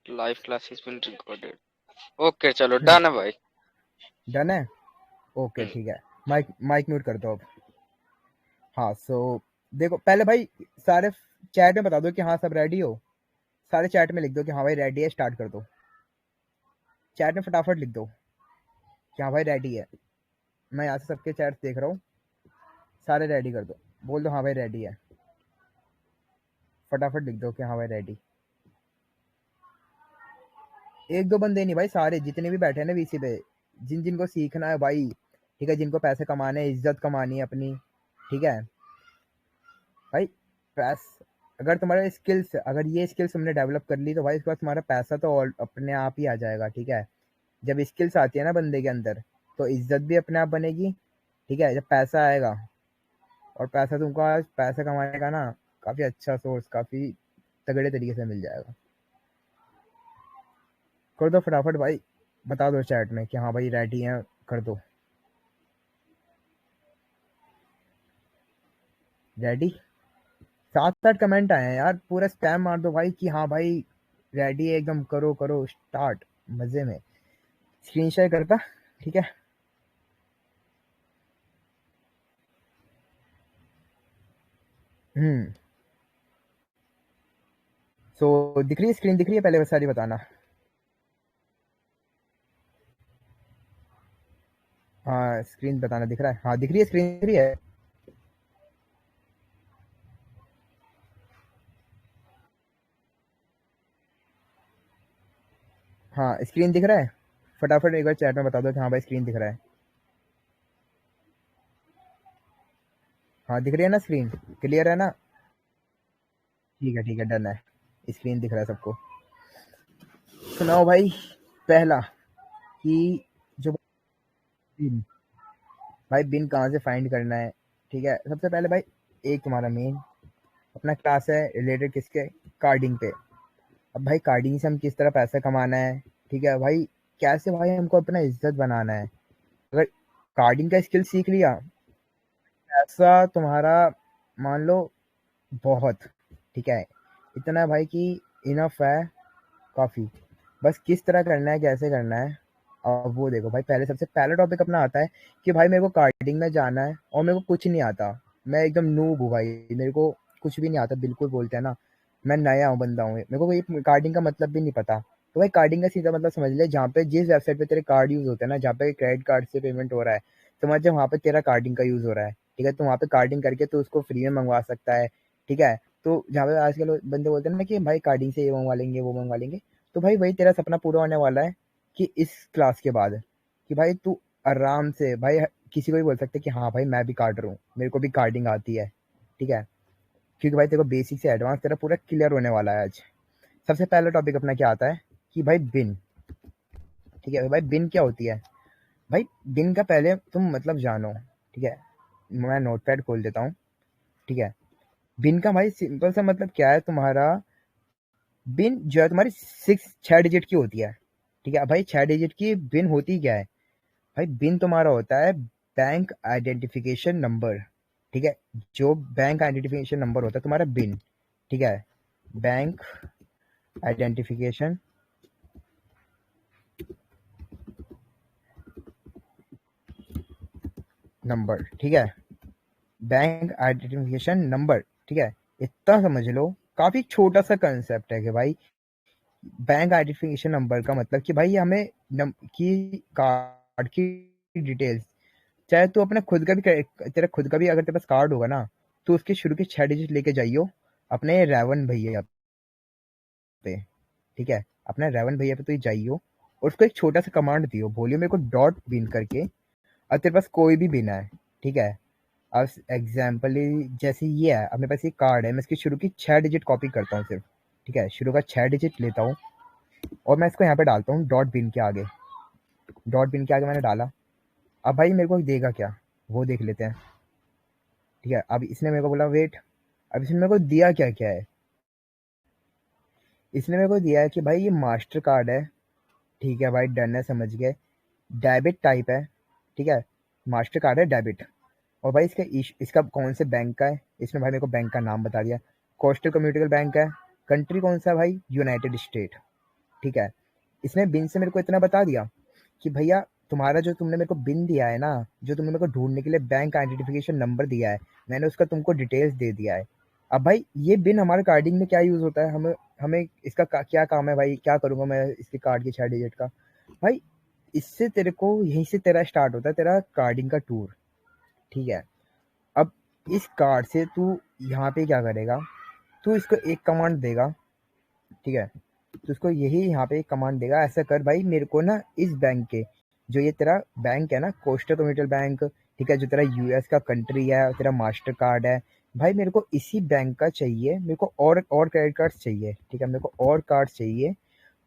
Live classes बिन recorded. Okay चलो done है भाई। डन है। ओके हम्म, ठीक है। माइक माइक म्यूट कर दो अब। हाँ सो देखो पहले भाई सारे चैट में बता दो कि हाँ सब रेडी हो। सारे चैट में लिख दो कि हाँ भाई रेडी है, स्टार्ट कर दो। चैट में फटाफट लिख दो कि हाँ भाई रेडी है। मैं यहाँ से सबके चैट देख रहा हूँ। सारे रेडी कर दो। बोल दो हाँ भाई रेडी है। फटाफट लिख दो कि हाँ भाई रेडी। एक दो बंदे नहीं भाई, सारे जितने भी बैठे हैं ना वीसी पे, जिन जिनको सीखना है भाई, ठीक है, जिनको पैसे कमाने हैं, इज्जत कमानी है अपनी, ठीक है भाई। पैस अगर तुम्हारे स्किल्स, अगर ये स्किल्स तुमने डेवलप कर ली तो भाई इसके बाद तुम्हारा पैसा तो अपने आप ही आ जाएगा, ठीक है। जब स्किल्स आती है ना बंदे के अंदर, तो इज्जत भी अपने आप बनेगी, ठीक है। जब पैसा आएगा, और पैसा तुमको आज पैसा कमाने का ना काफी अच्छा सोर्स, काफी तगड़े तरीके से मिल जाएगा। कर दो फटाफट भाई। बता दो चैट में कि हाँ भाई रेडी है, कर दो। रेडी। 7-8 कमेंट आए हैं यार, पूरा स्पैम मार दो भाई कि हाँ भाई रेडी है एकदम, करो करो स्टार्ट मजे में। स्क्रीन शेयर करता, ठीक है। हम्म। सो दिख रही है स्क्रीन, दिख रही है, पहले बस सारी बताना। हाँ स्क्रीन बताना, दिख रहा है? हाँ दिख रही है स्क्रीन, दिख रही है। हाँ स्क्रीन दिख रहा है। फटाफट एक बार चैट में बता दो कि हाँ भाई स्क्रीन दिख रहा है। हाँ दिख रही है ना स्क्रीन, क्लियर है ना? ठीक है डन है। स्क्रीन दिख रहा है सबको। सुनाओ भाई। पहला कि जो बिन, भाई बिन कहाँ से फाइंड करना है, ठीक है। सबसे पहले भाई एक तुम्हारा मेन अपना क्लास है रिलेटेड किसके, कार्डिंग पे। अब भाई कार्डिंग से हम किस तरह पैसा कमाना है, ठीक है भाई। कैसे भाई हमको अपना इज्जत बनाना है। अगर कार्डिंग का स्किल सीख लिया, पैसा तुम्हारा मान लो बहुत, ठीक है, इतना है भाई कि इनफ है, काफी। बस किस तरह करना है, कैसे करना है, और वो देखो भाई। पहले सबसे पहला टॉपिक अपना आता है कि भाई मेरे को कार्डिंग में जाना है और मेरे को कुछ नहीं आता। मैं एकदम नूब हूँ भाई, मेरे को कुछ भी नहीं आता, बिल्कुल बोलते हैं ना, मैं नया हूँ, बंदा हूँ, मेरे को कोई कार्डिंग का मतलब भी नहीं पता। तो भाई कार्डिंग का सीधा मतलब समझ ले, जहाँ पे जिस वेबसाइट पे तेरे कार्ड यूज होते हैं ना, जहाँ पे क्रेडिट कार्ड से पेमेंट हो रहा है, समझ जा वहाँ पे तेरा कार्डिंग का यूज हो रहा है, ठीक है। तो वहाँ पे कार्डिंग करके तो उसको फ्री में मंगवा सकता है, ठीक है। तो जहाँ पे आजकल बंदे बोलते हैं ना कि भाई कार्डिंग से ये मंगवा लेंगे वो मंगवा लेंगे, तो भाई वही तेरा सपना पूरा होने वाला है कि इस क्लास के बाद, कि भाई तू आराम से भाई किसी को भी बोल सकते कि हाँ भाई मैं भी कार्डर हूँ, मेरे को भी कार्डिंग आती है, ठीक है। क्योंकि भाई तेरे को बेसिक से एडवांस तेरा पूरा क्लियर होने वाला है आज। सबसे पहला टॉपिक अपना क्या आता है कि भाई बिन, ठीक है भाई। बिन क्या होती है भाई? बिन का पहले तुम मतलब जानो, ठीक है। मैं नोटपैड खोल देता हूँ, ठीक है। बिन का भाई सिंपल सा मतलब क्या है तुम्हारा, बिन जो है तुम्हारी 6 डिजिट की होती है, ठीक है भाई। 6 डिजिट की बिन होती क्या है भाई? बिन तुम्हारा होता है बैंक आइडेंटिफिकेशन नंबर, ठीक है। जो बैंक आइडेंटिफिकेशन नंबर होता है तुम्हारा बिन, ठीक है। बैंक आइडेंटिफिकेशन नंबर, ठीक है। बैंक आइडेंटिफिकेशन नंबर, ठीक है। इतना समझ लो, काफी छोटा सा कंसेप्ट है कि भाई बैंक आइडेंटिफिकेशन नंबर का मतलब कि भाई हमें की कार्ड की डिटेल्स, चाहे तू अपना खुद का भी तेरा खुद का भी अगर तेरे पास कार्ड होगा ना, तो उसके शुरू के 6 डिजिट लेके जाइयो अपने रेवन भैया पे, ठीक है। अपने रेवन भैया पे तो जाइयो और उसको एक छोटा सा कमांड दियो, बोलियो मेरे को डॉट बिन करके। और तेरे पास कोई भी बिन है, ठीक है। अब एग्जाम्पल जैसे ये है, अब मेरे पास ये कार्ड है, मैं इसकी शुरू की 6 डिजिट कॉपी करता हूँ सिर्फ, ठीक है। शुरू का 6 डिजिट लेता हूँ और मैं इसको यहाँ पे डालता हूँ डॉट बिन के आगे। डॉट बिन के आगे मैंने डाला। अब भाई मेरे को देगा क्या, वो देख लेते हैं, ठीक है। अब इसने मेरे को बोला वेट। अब इसने मेरे को दिया क्या क्या है, इसने मेरे को दिया है कि भाई ये मास्टर कार्ड है, ठीक है भाई डन है, समझ गए। डेबिट टाइप है, ठीक है। मास्टर कार्ड है डेबिट। और भाई इसका कौन से बैंक का है, इसने भाई मेरे को बैंक का नाम बता दिया। कोस्टल कम्युनिटिकल बैंक है। कंट्री कौन सा है भाई? यूनाइटेड स्टेट, ठीक है। इसने बिन से मेरे को इतना बता दिया कि भैया तुम्हारा जो तुमने मेरे को बिन दिया है ना, जो तुमने मेरे को ढूंढने के लिए बैंक आइडेंटिफिकेशन नंबर दिया है, मैंने उसका तुमको डिटेल्स दे दिया है। अब भाई ये बिन हमारे कार्डिंग में क्या यूज होता है, हमें हमें इसका क्या काम है भाई, क्या करूंगा मैं इसके कार्ड के 6 डिजिट का। भाई इससे तेरे को यहीं से तेरा स्टार्ट होता है तेरा कार्डिंग का टूर। ठीक है। अब इस कार्ड से तू यहाँ पे क्या करेगा, तू इसको एक कमांड देगा। ठीक है। तो उसको यही यहाँ पे कमांड देगा, ऐसा कर भाई मेरे को ना इस बैंक के, जो ये तेरा बैंक है ना कोस्टल कम्युनिटल बैंक, ठीक है, जो तेरा यूएस का कंट्री है, तेरा मास्टर कार्ड है, भाई मेरे को इसी बैंक का चाहिए, मेरे को और क्रेडिट कार्ड चाहिए। ठीक है, मेरे को और कार्ड चाहिए।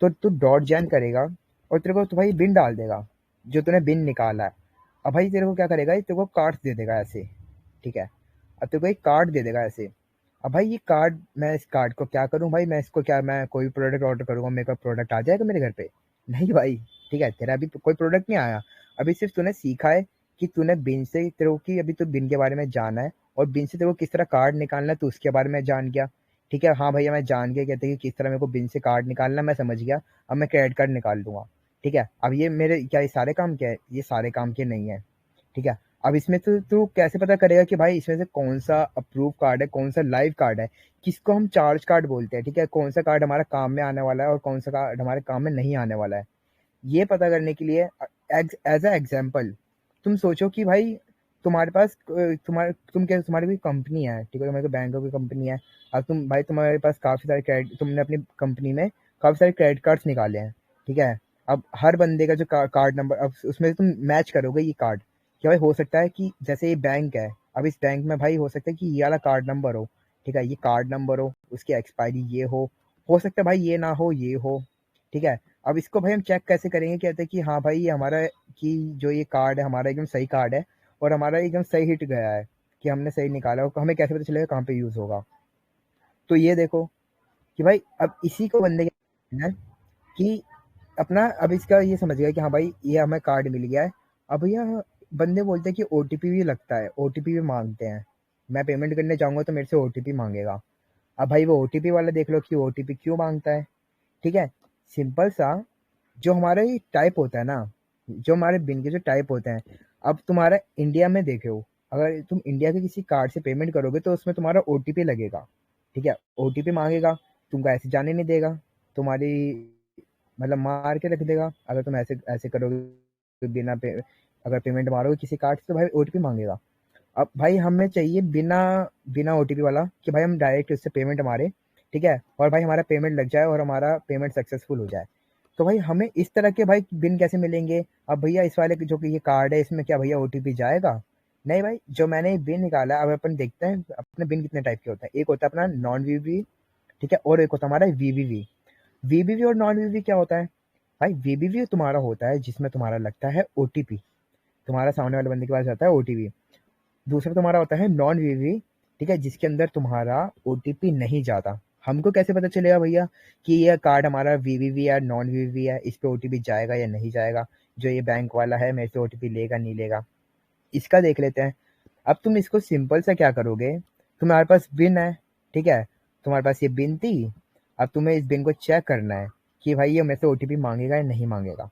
तो तू डॉट जैन करेगा और तेरे को तो भाई बिन डाल देगा जो तूने बिन निकाला है। अब भाई तेरे को क्या करेगा, ये तेरे को कार्ड दे देगा ऐसे। ठीक है। अब तेरे को एक कार्ड दे देगा ऐसे। अब भाई ये कार्ड, मैं इस कार्ड को क्या करूं भाई, मैं इसको क्या, मैं कोई प्रोडक्ट ऑर्डर करूंगा मेरे को प्रोडक्ट आ जाएगा मेरे घर पे? नहीं भाई। ठीक है, तेरा अभी तो कोई प्रोडक्ट नहीं आया। अभी सिर्फ तूने सीखा है कि तूने बिन से तेरे को, कि अभी तो बिन के बारे में जाना है और बिन से तेरे को किस तरह कार्ड निकालना है तो उसके बारे में जान गया। ठीक है, हाँ भैया मैं जान गया, कहते हैं कि किस तरह मेरे को बिन से कार्ड निकालना है, मैं समझ गया। अब मैं क्रेडिट कार्ड निकाल दूंगा। ठीक है, अब ये मेरे क्या ये सारे काम क्या है, ये सारे काम के नहीं है। ठीक है। अब इसमें तू कैसे पता करेगा कि भाई इसमें से कौन सा अप्रूव कार्ड है, कौन सा लाइव कार्ड है, किसको हम चार्ज कार्ड बोलते हैं। ठीक है, कौन सा कार्ड हमारा काम में आने वाला है और कौन सा कार्ड हमारे काम में नहीं आने वाला है, ये पता करने के लिए एज अ एग्जाम्पल तुम सोचो कि भाई तुम्हारे पास तुम्हारी कोई कंपनी है। ठीक है, तुम्हारी कोई बैंक की कंपनी है। अब तुम भाई तुम्हारे पास काफी सारे क्रेडिट, तुमने अपनी कंपनी में काफी सारे क्रेडिट कार्ड्स निकाले हैं। ठीक है। अब हर बंदे का जो कार्ड नंबर, अब उसमें से तुम मैच करोगे ये कार्ड कि भाई हो सकता है कि जैसे ये बैंक है, अब इस बैंक में भाई हो सकता है कि ये वाला कार्ड नंबर हो। ठीक है, ये कार्ड नंबर हो, उसकी एक्सपायरी ये हो सकता है भाई ये ना हो, ये हो। ठीक है। अब इसको भाई हम चेक कैसे करेंगे, कहते हैं कि हाँ भाई ये हमारा, कि जो ये कार्ड है हमारा एकदम सही कार्ड है और हमारा एकदम सही हिट गया है, कि हमने सही निकाला, और हमें कैसे पता चलेगा कहाँ पे यूज होगा। तो ये देखो कि भाई अब इसी को बंदे क्या है कि अपना, अब इसका ये समझ गया कि हाँ भाई ये हमें कार्ड मिल गया है। अब भैया बंदे बोलते हैं कि ओटीपी भी लगता है, ओटीपी भी मांगते हैं। मैं पेमेंट करने जाऊंगा तो मेरे से ओटीपी मांगेगा। अब भाई वो ओटीपी वाला देख लो कि ओटीपी क्यों मांगता है। ठीक है। सिंपल सा, जो हमारा ये टाइप होता है ना, जो हमारे बिन के जो टाइप होते हैं, अब तुम्हारा इंडिया में देखो, अगर तुम इंडिया के किसी कार्ड से पेमेंट करोगे तो उसमें तुम्हारा ओटीपी लगेगा। ठीक है, ओटीपी मांगेगा, तुमको ऐसे जाने नहीं देगा, तुम्हारी मतलब मार के रख देगा अगर तुम ऐसे ऐसे करोगे बिना अगर पेमेंट मारोगे किसी कार्ड से तो भाई ओटीपी मांगेगा। अब भाई हमें चाहिए बिना बिना ओटीपी वाला, कि भाई हम डायरेक्ट उससे पेमेंट मारे। ठीक है, और भाई हमारा पेमेंट लग जाए और हमारा पेमेंट सक्सेसफुल हो जाए। तो भाई हमें इस तरह के भाई बिन कैसे मिलेंगे? अब भैया इस वाले जो कि ये कार्ड है इसमें क्या भैया ओटीपी जाएगा? नहीं भाई, जो मैंने बिन निकाला है, अब अपन देखते हैं अपने बिन कितने टाइप के होते हैं। एक होता है अपना नॉन वीवी, ठीक है, और एक होता है हमारा वीवीवी। वीबीवी और नॉन वीबी क्या होता है भाई? वीबीवी तुम्हारा होता है जिसमें तुम्हारा लगता है ओटीपी, तुम्हारा सामने वाले बंदे के पास जाता है ओटीपी। दूसरा तुम्हारा होता है नॉन वीवी, ठीक है, जिसके अंदर तुम्हारा ओटीपी नहीं जाता। हमको कैसे पता चलेगा भैया कि ये कार्ड हमारा वीवीवी या नॉन वीवीवी है, इस पे ओटीपी जाएगा या नहीं जाएगा? जो ये बैंक वाला है मेरे से ओटीपी लेगा नहीं लेगा, इसका देख लेते हैं। अब तुम इसको सिंपल सा क्या करोगे, तुम्हारे पास बिन है, ठीक है, तुम्हारे पास ये बिन थी। अब तुम्हें इस बिन को चेक करना है कि भाई ये मेरे से ओटीपी मांगेगा या नहीं मांगेगा।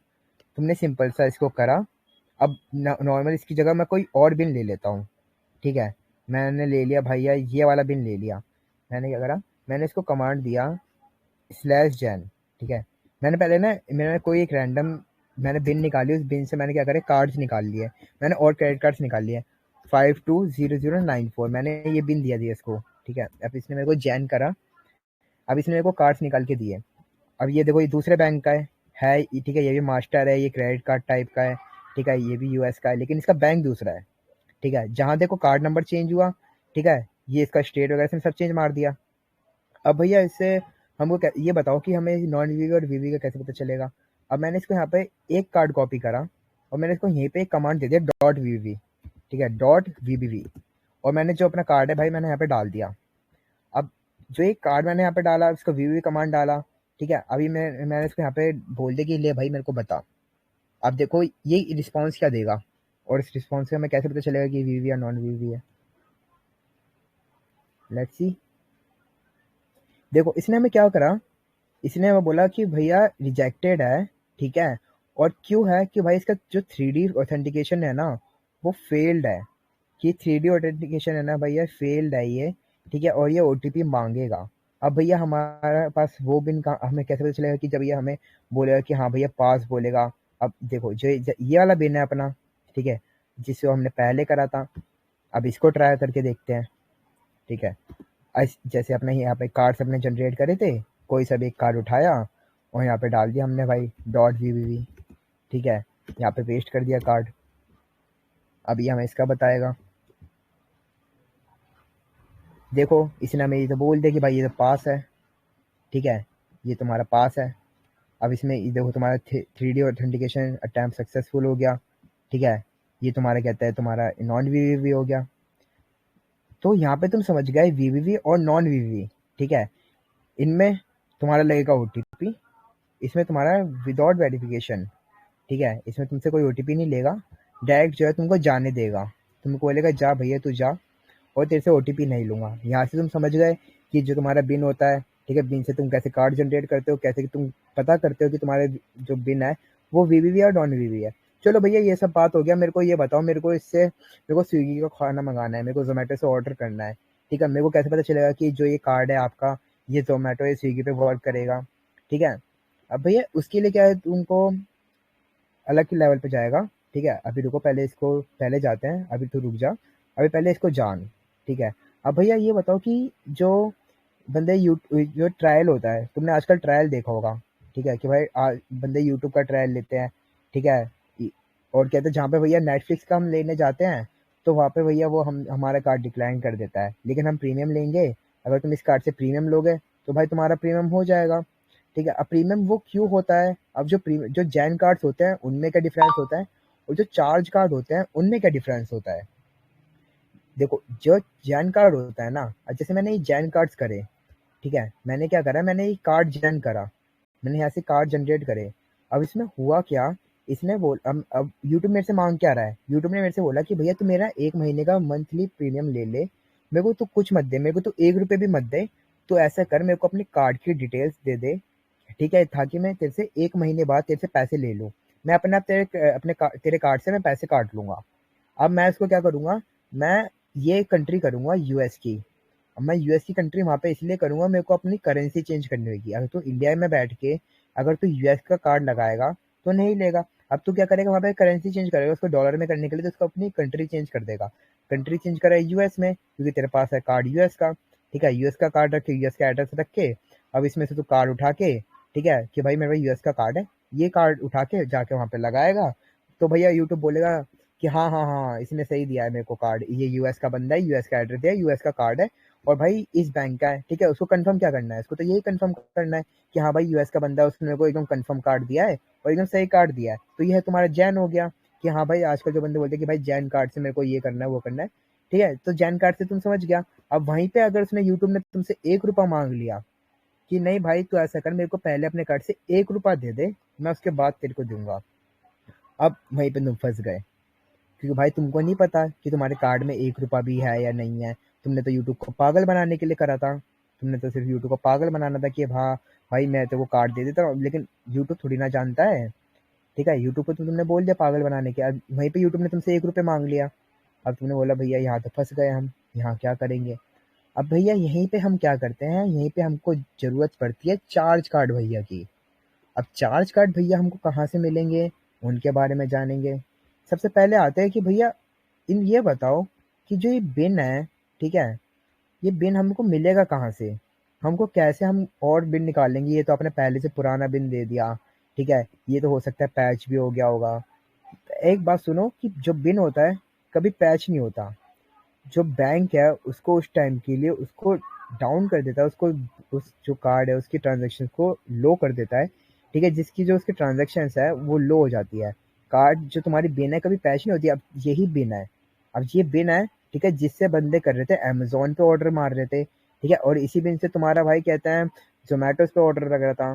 तुमने सिंपल सा इसको करा। अब नॉर्मल इसकी जगह मैं कोई और बिन ले लेता हूँ। ठीक है, मैंने ले लिया भैया ये वाला बिन ले लिया। मैंने क्या करा, मैंने इसको कमांड दिया /जैन। ठीक है, मैंने कोई एक रैंडम मैंने बिन निकाली, उस बिन से मैंने क्या करे कार्ड्स निकाल लिए, मैंने और क्रेडिट कार्ड्स निकाल लिए 520094, मैंने ये बिन दिया दिया इसको। ठीक है, अब इसने मेरे को जैन करा, अब इसने मेरे को कार्ड्स निकाल के दिए। अब ये देखो ये दूसरे बैंक का है ठीक है, ये भी मास्टर है, ये क्रेडिट कार्ड टाइप का है। ठीक है, ये भी यूएस का है लेकिन इसका बैंक दूसरा है। ठीक है, जहाँ देखो कार्ड नंबर चेंज हुआ, ठीक है, ये इसका स्टेट वगैरह से सब चेंज मार दिया। अब भैया इससे हमको ये बताओ कि हमें नॉन वीवी और वीवी का कैसे पता चलेगा? अब मैंने इसको यहाँ पे एक कार्ड कॉपी करा और मैंने इसको यहीं पे एक कमांड दे दिया डॉट वीवी। ठीक है, डॉट वीबीवी, और मैंने जो अपना कार्ड है भाई मैंने यहाँ पे डाल दिया। अब जो एक कार्ड मैंने यहाँ पे डाला उसको वीवी कमांड डाला। ठीक है, अभी मैंने इसको यहाँ पे बोल दिया कि ले भाई मेरे को बता। अब देखो ये रिस्पॉन्स क्या देगा, और इस रिस्पॉन्स से हमें कैसे पता चलेगा कि वीवी या नॉन वीवी है? Let's see. देखो इसने हमें क्या करा, इसने वो बोला कि भैया रिजेक्टेड है, ठीक है। और क्यों है कि भाई इसका जो 3D ऑथेंटिकेशन है ना वो फेल्ड है, कि 3D ऑथेंटिकेशन है ना भैया फेल्ड है ये, ठीक है। और ये ओटीपी मांगेगा। अब भैया हमारे पास वो बिन का हमें कैसे पता चलेगा कि जब ये हमें बोलेगा कि हाँ भैया पास बोलेगा। अब देखो जो ये वाला बिन है अपना, ठीक है, जिसको हमने पहले करा था। अब इसको ट्राई करके देखते हैं, ठीक है। जैसे अपने यहाँ पे कार्ड्स अपने जनरेट करे थे, कोई सा भी एक कार्ड उठाया और यहाँ पे डाल दिया हमने भाई .gvv, ठीक है। यहाँ पे पेस्ट कर दिया कार्ड। अब ये हमें इसका बताएगा। देखो इसने हमें ये तो बोल दिया कि भाई ये तो पास है, ठीक है, ये तुम्हारा पास है। अब इसमें ये देखो तुम्हारा 3D ऑथेंटिकेशन अटैम्प्ट सक्सेसफुल हो गया, ठीक है। ये तुम्हारा कहता है तुम्हारा नॉन वीवीवी हो गया। तो यहाँ पे तुम समझ गए वीवीवी और नॉन वीवीवी, ठीक है। इनमें तुम्हारा लगेगा ओटीपी, इसमें तुम्हारा विदाउट वेरिफिकेशन, ठीक है। इसमें तुमसे कोई ओटीपी नहीं लेगा, डायरेक्ट जो है तुमको जाने देगा। तुमको बोलेगा जा भैया तू जा, और तेरे से ओटीपी नहीं लूंगा। यहाँ से तुम समझ गए कि जो तुम्हारा बिन होता है, ठीक है, बिन से तुम कैसे कार्ड जनरेट करते हो, कैसे कि तुम पता करते हो कि तुम्हारे जो बिन है वो वीवीवी या नॉन वीवीवी है। चलो भैया ये सब बात हो गया। मेरे को ये बताओ, मेरे को स्विगी का खाना मंगाना है, मेरे को जोमेटो से ऑर्डर करना है, ठीक है। मेरे को कैसे पता चलेगा कि जो ये कार्ड है आपका ये जोमेटो या स्विगी पे वर्क करेगा, ठीक है। अब भैया उसके लिए क्या है, तुमको अलग ही लेवल पे जाएगा, ठीक है। अभी रुको, पहले इसको पहले जाते हैं, अभी तो रुक जा, अभी पहले इसको जान, ठीक है। अब भैया ये बताओ कि जो जो ट्रायल होता है, तुमने आजकल ट्रायल देखा होगा, ठीक है, कि भाई बंदे यूट्यूब का ट्रायल लेते हैं, ठीक है। और कहते हैं जहाँ पे भैया नेटफ्लिक्स का हम लेने जाते हैं, तो वहाँ पे भैया वो हम हमारा कार्ड डिक्लाइन कर देता है, लेकिन हम प्रीमियम लेंगे, अगर तुम इस कार्ड से प्रीमियम लोगे तो भाई तुम्हारा प्रीमियम हो जाएगा, ठीक है। अब प्रीमियम वो क्यों होता है? अब जो जैन कार्ड्स होते हैं उनमें क्या डिफरेंस होता है, और जो चार्ज कार्ड होते हैं उनमें क्या डिफरेंस होता है? देखो जो जैन कार्ड होता है ना, अब जैसे मैंने ये जैन कार्ड्स करे, ठीक है, मैंने क्या करा, मैंने ये कार्ड जैन करा, मैंने यहाँ से कार्ड जनरेट करे। अब इसमें हुआ क्या, इसने बोल अब यूट्यूब मेरे से मांग क्या रहा है, यूट्यूब ने मेरे से बोला कि भैया तू मेरा 1 महीने का मंथली प्रीमियम ले ले, मेरे को तू कुछ मत दे, मेरे को तू 1 रुपये भी मत दे, तो ऐसा कर मेरे को अपनी कार्ड की डिटेल्स दे दे, ठीक है, ताकि मैं तेरे से 1 महीने बाद तेरे से पैसे ले लूँ। मैं अपने आप तेरे कार्ड से मैं पैसे काट लूंगा। अब मैं इसको क्या करूंगा, मैं ये कंट्री करूंगा यूएस की। अब मैं यूएस की कंट्री वहाँ पे इसलिए करूंगा, मेरे को अपनी करेंसी चेंज करनी होगी। अगर तू इंडिया में बैठ के अगर तू यूएस का कार्ड लगाएगा तो नहीं लेगा। अब तू क्या करेगा, वहाँ पे करेंसी चेंज करेगा, उसको डॉलर में करने के लिए तो उसको अपनी कंट्री चेंज कर देगा। कंट्री चेंज करे यूएस में, क्योंकि तेरे पास है कार्ड यूएस का, ठीक है। यूएस का कार्ड रख के यूएस का एड्रेस रख के, अब इसमें से तू कार्ड उठा के, ठीक है, कि भाई मेरे पास यूएस का कार्ड है, ये कार्ड उठा के जाके वहाँ पे लगाएगा, तो भैया यूट्यूब बोलेगा कि हाँ हाँ हाँ इसने सही दिया है मेरे को कार्ड, ये यूएस का बंदा है, यूएस का एड्रेस है, यूएस का कार्ड है, और भाई इस बैंक का है, ठीक है। उसको कंफर्म क्या करना है, इसको तो यही कंफर्म करना है कि हाँ भाई यूएस का बंदा है, उसने मेरे को एकदम कंफर्म कार्ड दिया है और एकदम सही कार्ड दिया है। तो यह तुम्हारा जैन हो गया, कि हाँ भाई आजकल जो बंदे बोलते हैं कि भाई जैन कार्ड से मेरे को ये करना है वो करना है, ठीक है। तो जैन कार्ड से तुम समझ गया। अब वहीं पे अगर उसने यूट्यूब ने तुमसे 1 रुपया मांग लिया कि नहीं भाई तू ऐसा कर, मेरे को पहले अपने कार्ड से 1 रुपया दे दे, मैं उसके बाद तेरे को दूंगा। अब वहीं पे तुम फंस गए, क्योंकि भाई तुमको नहीं पता कि तुम्हारे कार्ड में 1 रुपया भी है या नहीं है। तुमने तो यूट्यूब को पागल बनाने के लिए करा था, तुमने तो सिर्फ यूट्यूब को पागल बनाना था कि हाँ भाई मैं तो वो कार्ड दे देता हूँ, लेकिन यूट्यूब थोड़ी ना जानता है, ठीक है। यूट्यूब को तो तुमने बोल दिया पागल बनाने के, अब वहीं पे यूट्यूब ने तुमसे 1 रुपये मांग लिया। अब तुमने बोला भैया यहाँ तो फंस गए हम, यहाँ क्या करेंगे। अब भैया यहीं पे हम क्या करते हैं, यहीं पे हमको जरूरत पड़ती है चार्ज कार्ड भैया की। अब चार्ज कार्ड भैया हमको कहाँ से मिलेंगे, उनके बारे में जानेंगे। सबसे पहले आते हैं कि भैया इन ये बताओ कि जो ये बिन है, ठीक है, ये बिन हमको मिलेगा कहाँ से, हमको कैसे हम और बिन निकालेंगे। ये तो आपने पहले से पुराना बिन दे दिया, ठीक है, ये तो हो सकता है पैच भी हो गया होगा। एक बात सुनो कि जो बिन होता है कभी पैच नहीं होता। जो बैंक है उसको उस टाइम के लिए उसको डाउन कर देता है, उसको उस जो कार्ड है उसकी ट्रांजेक्शन को लो कर देता है, ठीक है, जिसकी जो उसकी ट्रांजेक्शन है वो लो हो जाती है। कार्ड जो तुम्हारी बिन है कभी पैच नहीं होती। अब यही बिन है, अब ये बिन है, ठीक है, जिससे बंदे कर रहे थे अमेजोन पे ऑर्डर मार रहे थे, ठीक है, और इसी बिन से तुम्हारा भाई कहता है जोमेटो पे ऑर्डर लग रहा था,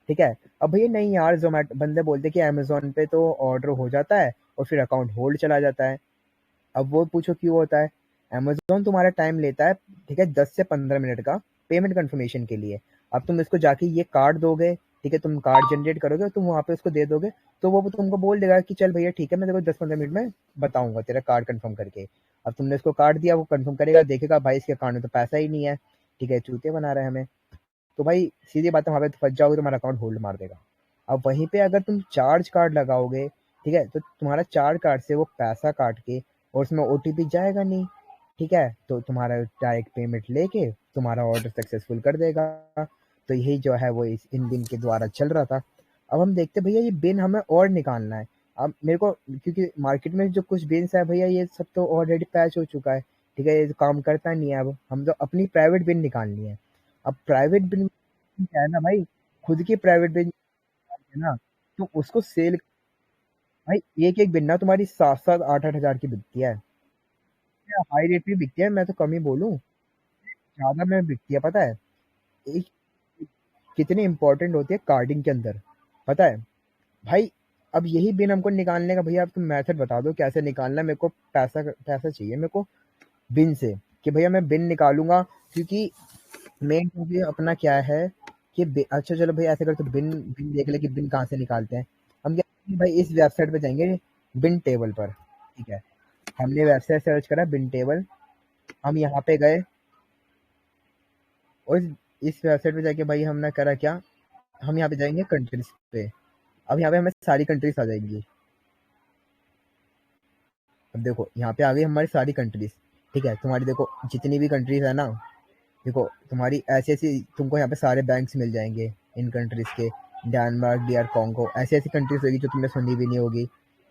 ठीक है। अब भैया नहीं यार, जोमेटो बंदे बोलते कि अमेजोन पे तो ऑर्डर हो जाता है और फिर अकाउंट होल्ड चला जाता है। अब वो पूछो क्यों होता है। अमेज़न तुम्हारा टाइम लेता है, ठीक है, 10 से 15 मिनट का पेमेंट कंफर्मेशन के लिए। अब तुम इसको जाके ये कार्ड दोगे, ठीक है, तुम कार्ड जनरेट करोगे, तुम वहाँ पे उसको दे दोगे, तो वो तुमको बोल देगा कि चल भैया ठीक है, मैं तेरे को 10-15 मिनट में बताऊंगा तेरा कार्ड कंफर्म करके। अब तुमने इसको कार्ड दिया, वो कंफर्म करेगा, देखेगा भाई इसके अकाउंट में तो पैसा ही नहीं है, ठीक है, चूतिया बना रहा है हमें, तो भाई सीधी बात है, वहाँ पे फंस जाओगे, तुम्हारा अकाउंट होल्ड मार देगा। अब वहीं पे अगर तुम चार्ज कार्ड लगाओगे, ठीक है, तो तुम्हारा चार्ज कार्ड से वो पैसा काट के और उसमें ओटीपी जाएगा नहीं, ठीक है, तो तुम्हारा डायरेक्ट पेमेंट लेके तुम्हारा ऑर्डर सक्सेसफुल कर देगा। तो यही जो है वो इन बिन के द्वारा चल रहा था। अब हम देखते भैया ये बिन हमें और निकालना है। अब मेरे को, क्योंकि मार्केट में जो कुछ बिन्स है भैया ये सब तो ऑलरेडी पैच हो चुका है, ठीक है, ये तो काम करता नहीं है। अब हम तो अपनी प्राइवेट बिन निकालनी है। अब प्राइवेट बिन क्या है ना भाई, खुद की प्राइवेट बिन है ना, तो उसको सेल, भाई एक एक बिन ना तुम्हारी 7-7 8-8 हजार की बिकती है, हाई रेट में बिकती है, मैं तो कम ही बोलूं, ज्यादा में बिकती है, पता है एक कितनी इंपॉर्टेंट होती है कार्डिंग के अंदर, पता है भाई। अब यही बिन हमको निकालने का भैया, अब तुम मेथड बता दो कैसे निकालना है, मेरे को पैसा पैसा चाहिए मेरे को बिन से, कि भैया मैं बिन निकालूंगा, क्योंकि मेन क्योंकि अपना क्या है कि अच्छा चलो भाई ऐसे कर, तो बिन बिन देख ले कि बिन कहाँ से निकालते हैं। हम क्या करेंगे भाई, इस वेबसाइट पे जाएंगे, बिन टेबल पर, ठीक है, हमने वेबसाइट सर्च करा बिन टेबल, हम यहाँ पे गए और इस वेबसाइट पे जाके भाई हमने करा क्या, हम यहाँ पे जाएंगे कंट्रीज पे। अब यहाँ पे हमें सारी कंट्रीज आ जाएंगी। अब देखो यहाँ पे आ गई हमारी सारी कंट्रीज, ठीक है, तुम्हारी देखो जितनी भी कंट्रीज है ना, देखो तुम्हारी ऐसी ऐसी तुमको यहाँ पे सारे बैंक्स मिल जाएंगे इन कंट्रीज के, डेनमार्क, डीआर कॉन्गो, ऐसी ऐसी कंट्रीज होगी जो तुमने सुनी भी नहीं होगी,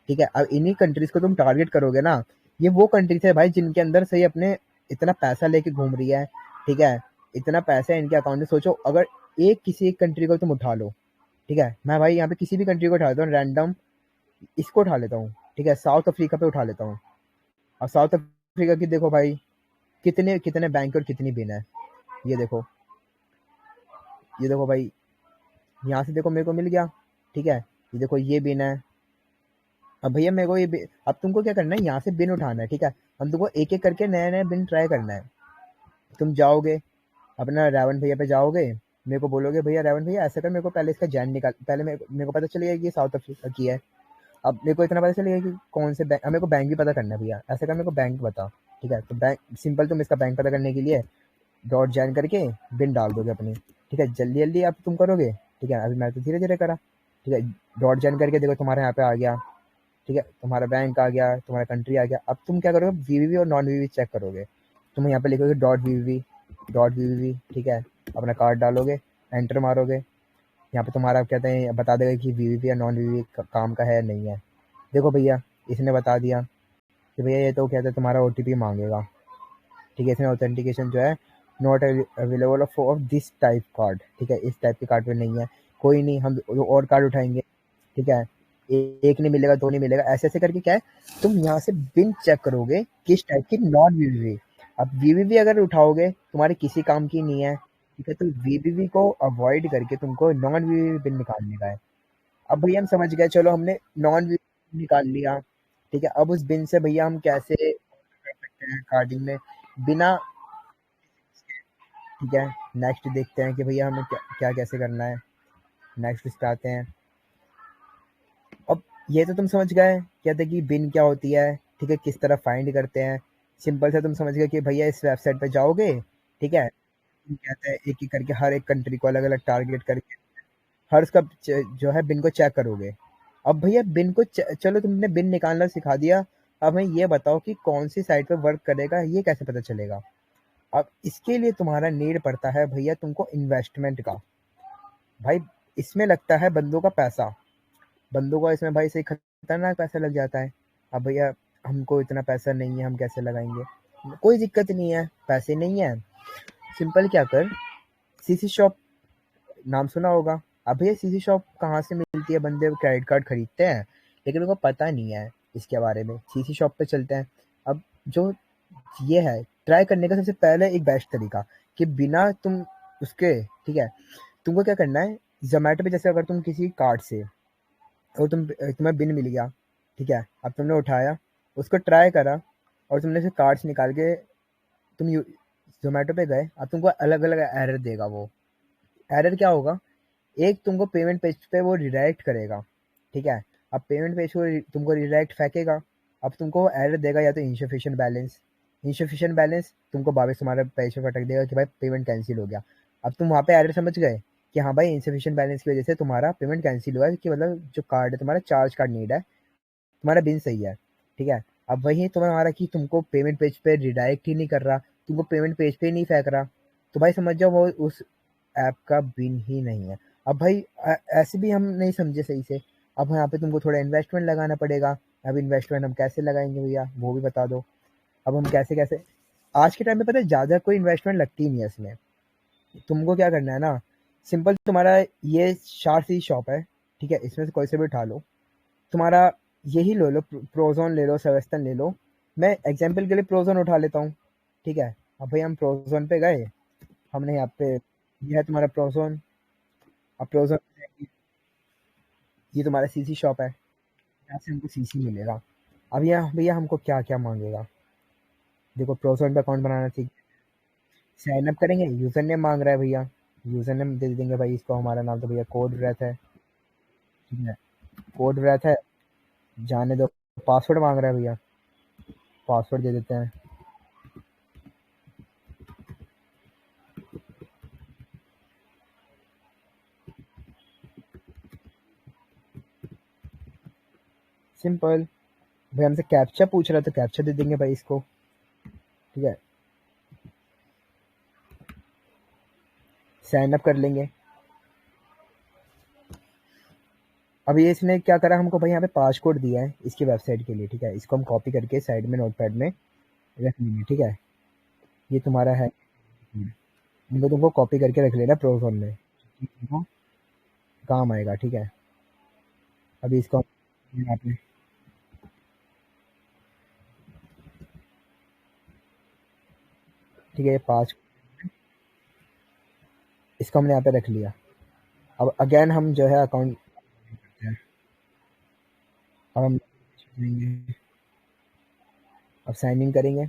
ठीक है। अब इन्हीं कंट्रीज को तुम टारगेट करोगे ना, ये वो कंट्रीज है भाई जिनके अंदर सही अपने इतना पैसा लेके घूम रही है, ठीक है, इतना पैसा है इनके अकाउंट में। सोचो अगर एक किसी एक कंट्री को तुम उठा लो, ठीक है, मैं भाई यहाँ पे किसी भी कंट्री को उठा लेता हूँ रैंडम, इसको उठा लेता हूँ, ठीक है, साउथ अफ्रीका पे उठा लेता हूँ। और साउथ अफ्रीका की देखो भाई कितने कितने बैंक और कितनी बिन है, ये देखो, ये देखो भाई, यहाँ से देखो मेरे को मिल गया, ठीक है, ये देखो ये बिन है। अब भैया मेरे को अब तुमको क्या करना है, यहाँ से बिन उठाना है, ठीक है, हम तुमको एक एक करके नए नए बिन ट्राई करना है। तुम जाओगे अपना रावण भैया पे जाओगे, मेरे को बोलोगे भैया रावण भैया ऐसा कर, मेरे को पहले इसका जैन निकाल, पहले मेरे को पता चलेगा कि ये साउथ अफ्रीका की है। अब मेरे को इतना पता चलेगा कि कौन से बैंक, मेरे को बैंक भी पता करना है भैया, ऐसा कर मेरे को बैंक बता, ठीक है, तो बैंक सिंपल, तुम इसका बैंक पता करने के लिए डॉट जॉइन करके बिन डाल दोगे अपनी, ठीक है, जल्दी जल्दी अब तुम करोगे, ठीक है, अभी मैं तो धीरे धीरे करा, ठीक है, डॉट जॉइन करके देखो तुम्हारे यहाँ पे आ गया, ठीक है, तुम्हारा बैंक आ गया, तुम्हारा कंट्री आ गया। अब तुम क्या करोगे, वीवीवी और नॉन वीवीवी चेक करोगे, तुम यहाँ पे लिखोगे डॉट वीवीवी, डॉट वीवीवी, ठीक है, अपना कार्ड डालोगे, एंटर मारोगे, यहाँ पे तुम्हारा कहते हैं बता देगा कि वीवीवी या नॉन वीवीवी काम का है या नहीं है। देखो भैया इसने बता दिया कि भैया ये तो कहते हैं तुम्हारा ओटीपी मांगेगा, ठीक है, इसमें ऑथेंटिकेशन जो है not available for this type card, ठीक है, इस टाइप के कार्ड पे नहीं है, कोई नहीं, हम और कार्ड उठाएंगे, ठीक है, एक नहीं मिलेगा, दो नहीं मिलेगा, ऐसे ऐसे करके क्या है, तुम यहाँ से बिन चेक करोगे किस टाइप की नॉन वीवीवी। अब वीवीवी अगर उठाओगे तुम्हारे किसी काम की नहीं है, ठीक है, तो वीवीवी को अवॉइड करके तुमको नॉन वीवीवी बिन निकालने का है। अब भैया हम समझ गए, चलो हमने नॉन वीवीवी निकाल लिया, ठीक है, अब उस बिन से भैया हम कैसे कर सकते हैं कार्डिंग में बिना, ठीक है, नेक्स्ट देखते हैं कि भैया हमें क्या क्या कैसे करना है। नेक्स्ट पे आते हैं। अब ये तो तुम समझ गए क्या था कि बिन क्या होती है, ठीक है, किस तरह फाइंड करते हैं, सिंपल से तुम समझ गए कि भैया इस वेबसाइट पे जाओगे, ठीक है, तुम कहते हैं एक एक करके हर एक कंट्री को अलग अलग टारगेट करके हर उसका जो है बिन को चेक करोगे। अब भैया बिन को चलो तुमने बिन निकालना सिखा दिया, अब हमें ये बताओ कि कौन सी साइट पे वर्क करेगा, ये कैसे पता चलेगा। अब इसके लिए तुम्हारा नीड पड़ता है भैया तुमको इन्वेस्टमेंट का, भाई इसमें लगता है बंदों का पैसा, बंदों का इसमें भाई सही खतरनाक पैसा लग जाता है। अब भैया हमको इतना पैसा नहीं है, हम कैसे लगाएंगे, कोई दिक्कत नहीं है, पैसे नहीं है, सिंपल क्या कर, सीसी शॉप नाम सुना होगा। अब भैया सीसी शॉप कहाँ से मिलती है, बंदे क्रेडिट कार्ड खरीदते हैं लेकिन उनको पता नहीं है इसके बारे में, सीसी शॉप पे चलते हैं। अब जो ये है ट्राई करने का सबसे पहले एक बेस्ट तरीका कि बिना तुम उसके, ठीक है, तुमको क्या करना है, जोमेटो पे जैसे अगर तुम किसी कार्ड से और तुम्हें बिन मिल गया, ठीक है, अब तुमने उठाया, उसको ट्राई करा और तुमने से कार्ड्स निकाल के तुम जोमेटो पे गए, अब तुमको अलग अलग एरर देगा वो, एरर क्या होगा, एक तुमको पेमेंट पेज पे वो रिडायरेक्ट करेगा, ठीक है। अब पेमेंट पेज को तुमको रिडायरेक्ट फेंकेगा, अब तुमको एरर देगा या तो इनसफिशिएंट बैलेंस, इनसफिशिएंट बैलेंस तुमको वापस तुम्हारे पैसे को अटक देगा कि भाई पेमेंट कैंसिल हो गया। अब तुम वहाँ पे एरर समझ गए कि हाँ भाई इनसफिशिएंट बैलेंस की वजह से तुम्हारा पेमेंट कैंसिल हुआ है, कि मतलब जो कार्ड है तुम्हारा चार्ज कार्ड नीड है, तुम्हारा बिन सही है, ठीक है। अब वही तुम्हारा कि तुमको पेमेंट पेज पे रिडायरेक्ट ही नहीं कर रहा, तुमको पेमेंट पेज पे ही नहीं फेंक रहा, तो भाई समझ जाओ वो उस ऐप का बिन ही नहीं है। अब भाई ऐसे भी हम नहीं समझे सही से, अब यहाँ पे तुमको थोड़ा इन्वेस्टमेंट लगाना पड़ेगा। अब इन्वेस्टमेंट हम कैसे लगाएंगे भैया, वो भी बता दो। अब हम कैसे कैसे, आज के टाइम में पता है ज़्यादा कोई इन्वेस्टमेंट लगती नहीं है इसमें। तुमको क्या करना है ना, सिंपल, तुम्हारा ये 4 सी शॉप है, ठीक है, इसमें से कोई से भी उठा लो, तुम्हारा यही ले लो, प्रोजोन ले लो, सेवेस्टन ले लो। मैं एग्जाम्पल के लिए प्रोजोन उठा लेता हूँ, ठीक है। अब भाई हम प्रोजोन पे गए, हमने यहाँ पे, ये है तुम्हारा प्रोजोन। अब प्रोजोन, ये तुम्हारा सीसी शॉप है, यहाँ से हमको सीसी मिलेगा। अब यहाँ भैया हमको क्या क्या मांगेगा, देखो प्रोजोन पे अकाउंट बनाना चाहिए, साइन अप करेंगे, यूजर नेम मांग रहा है भैया, यूजर नेम दे देंगे भाई इसको, हमारा नाम तो भैया कोड व्रत है, ठीक है, कोड व्रत है, जाने दो। पासवर्ड मांग रहा है भैया, पासवर्ड दे देते हैं। सिंपल, भाई हमसे कैप्चा पूछ रहा है तो कैप्चा दे देंगे भाई इसको, ठीक है, साइन अप कर लेंगे। अब ये इसने क्या करा, हमको भाई यहाँ पे पासकोड दिया है इसकी वेबसाइट के लिए, ठीक है, इसको हम कॉपी करके साइड में नोटपैड में रख लेंगे, ठीक है। ये तुम्हारा है, इनको तुमको कॉपी करके रख लेना प्रोजोन में, तुमको काम आएगा, ठीक है। अभी इसको यहाँ पे, ठीक है, ये 5, इसको हमने यहाँ पे रख लिया। अब अगेन हम जो है अकाउंट, अब हम अब साइन इन करेंगे।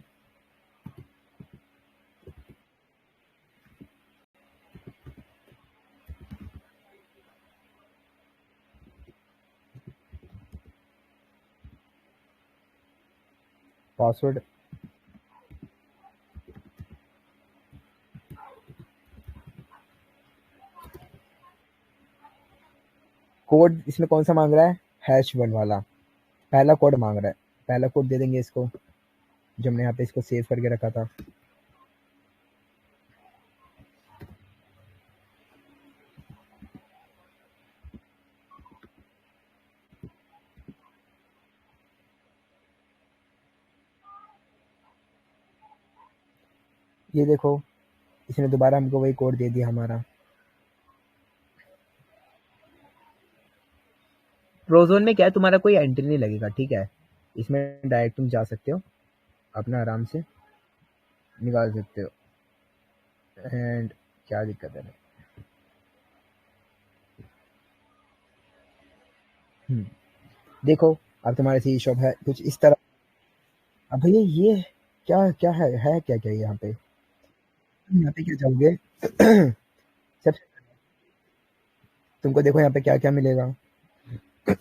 पासवर्ड, कोड इसमें कौन सा मांग रहा है, #1 वाला, पहला कोड मांग रहा है, पहला कोड दे देंगे इसको, जो हमने यहाँ पे इसको सेव करके रखा था। ये देखो, इसने दोबारा हमको वही कोड दे दिया हमारा। प्रोजोन में क्या है, तुम्हारा कोई एंट्री नहीं लगेगा, ठीक है, इसमें डायरेक्ट तुम जा सकते हो, अपना आराम से निकाल सकते हो। एंड क्या दिक्कत है, देखो अब तुम्हारे सी शॉप है कुछ इस तरह। अब भैया ये क्या क्या है क्या क्या यहाँ पे, यहाँ पे क्या जाओगे सब, तुमको देखो यहाँ पे क्या क्या मिलेगा, यहाँ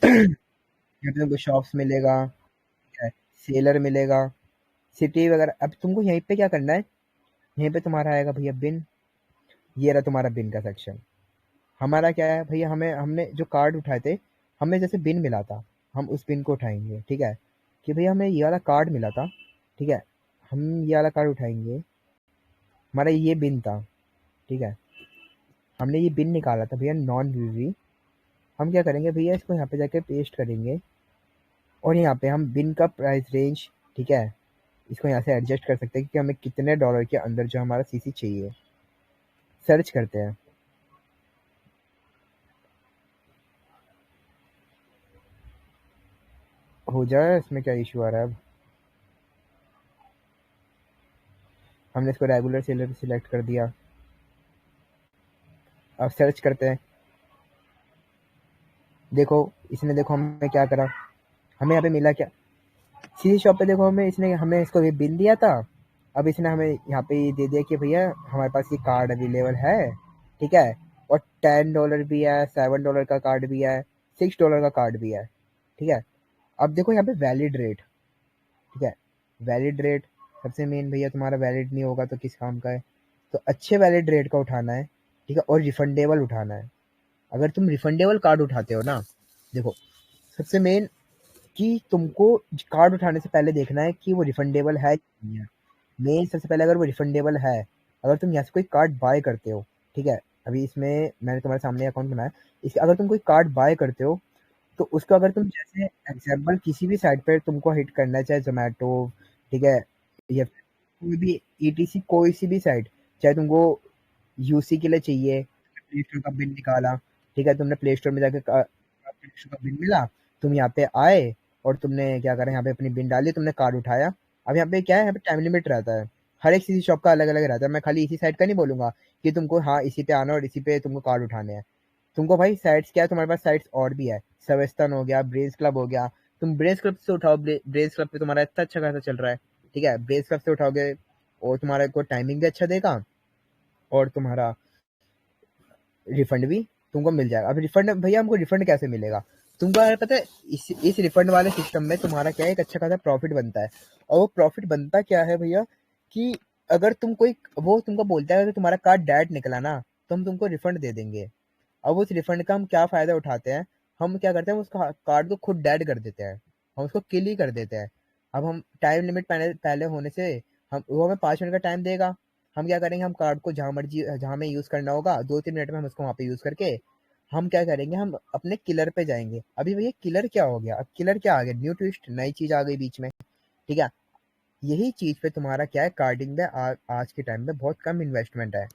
पे तुमको शॉप्स मिलेगा, ठीक है, सेलर मिलेगा, सिटी वगैरह। अब तुमको यहीं पे क्या करना है, यहीं पे तुम्हारा आएगा भैया बिन, ये रहा तुम्हारा बिन का सेक्शन। हमारा क्या है भैया, हमें हमने जो कार्ड उठाए थे, हमें जैसे बिन मिला था, हम उस बिन को उठाएंगे, ठीक है, कि भैया हमें ये वाला कार्ड मिला था, ठीक है, हम ये वाला कार्ड उठाएंगे, हमारा ये बिन था, ठीक है, हमने ये बिन निकाला था भैया नॉन वीवी। हम क्या करेंगे भैया, इसको यहाँ पे जाके पेस्ट करेंगे, और यहाँ पे हम बिन का प्राइस रेंज, ठीक है, इसको यहाँ से एडजस्ट कर सकते हैं कि हमें कितने डॉलर के अंदर जो हमारा सीसी चाहिए। सर्च करते हैं, हो जाए, इसमें क्या इशू आ रहा है। अब हमने इसको रेगुलर सेलर सिलेक्ट कर दिया, अब सर्च करते हैं। देखो इसने, देखो हमें क्या करा, हमें यहाँ पे मिला क्या, सीसी शॉप पे देखो हमें इसने, हमें इसको बिल दिया था, अब इसने हमें यहाँ पे दे दिया कि भैया हमारे पास ये कार्ड अवेलेबल है, ठीक है, और $10 भी है, $7 का कार्ड भी है, $6 का कार्ड भी है। ठीक है, अब देखो यहाँ पे वैलिड रेट। ठीक है, वैलिड रेट सबसे मेन भैया, तुम्हारा वैलिड नहीं होगा तो किस काम का है। तो अच्छे वैलिड रेट का उठाना है। ठीक है, और रिफंडेबल उठाना है। अगर तुम रिफंडेबल कार्ड उठाते हो ना, देखो सबसे मेन कि तुमको कार्ड उठाने से पहले देखना है कि वो रिफंडेबल है कि नहीं है। मेन सबसे पहले अगर वो रिफंडेबल है, अगर तुम यहाँ से कोई कार्ड बाय करते हो, ठीक है, अभी इसमें मैंने तुम्हारे सामने अकाउंट बनाया, इस अगर तुम कोई कार्ड बाय करते हो, तो उसका अगर तुम जैसे एग्जाम्पल किसी भी साइट पर तुमको हिट करना है, चाहे जोमेटो, ठीक है, या फिर कोई भी ईटीसी, कोई सी भी साइट, चाहे तुमको यूसी के लिए चाहिए, प्ले स्टोर का बिल निकाला, ठीक है, तुमने प्ले स्टोर में जाके प्ले स्टोर का बिल मिला, तुम यहाँ पे आए और तुमने क्या करा, यहाँ पे अपनी बिन डाली, तुमने कार्ड उठाया। अब यहाँ पे क्या है, यहाँ पे टाइम लिमिट रहता है, हर एक किसी शॉप का अलग अलग रहता है। मैं खाली इसी साइट का नहीं बोलूंगा कि तुमको हाँ इसी पे आना और इसी पे तुमको कार्ड उठाने हैं। तुमको भाई साइट्स क्या है, तुम्हारे पास साइट्स और भी है, सवेस्तन हो गया, ब्रेन्स क्लब हो गया, तुम ब्रेन्स क्लब से उठाओ, ब्रेन्स क्लब पे तुम्हारा इतना अच्छा खासा चल रहा है। ठीक है, ब्रेन्स क्लब से उठाओगे और तुम्हारा को टाइमिंग भी अच्छा देगा और तुम्हारा रिफंड भी तुमको मिल जाएगा। अब रिफंड भैया हमको रिफंड कैसे मिलेगा, तुमको यार पता है, इस रिफंड वाले सिस्टम में तुम्हारा क्या है, एक अच्छा खासा प्रॉफिट बनता है। और वो प्रॉफिट बनता क्या है भैया, कि अगर तुम कोई, वो तुमको बोलता है कि तुम्हारा कार्ड डेड निकला ना, तो हम तुमको रिफंड दे देंगे। अब उस रिफंड का हम क्या फायदा उठाते हैं, हम क्या करते हैं, उस कार्ड को खुद डेड कर देते हैं, हम उसको किल ही कर देते हैं। अब हम टाइम लिमिट पहले पहले होने से, हम वो हमें 5 मिनट का टाइम देगा, हम क्या करेंगे, हम कार्ड को जहाँ मर्जी जहाँ हमें यूज करना होगा 2-3 मिनट में हम उसको वहाँ पे यूज करके हम क्या करेंगे, हम अपने किलर पे जाएंगे। अभी भैया किलर क्या हो गया, अब किलर क्या आ गया, न्यू ट्विस्ट, नई चीज आ गई बीच में। ठीक है, यही चीज पे तुम्हारा क्या है, कार्डिंग में आज के टाइम में बहुत कम इन्वेस्टमेंट है।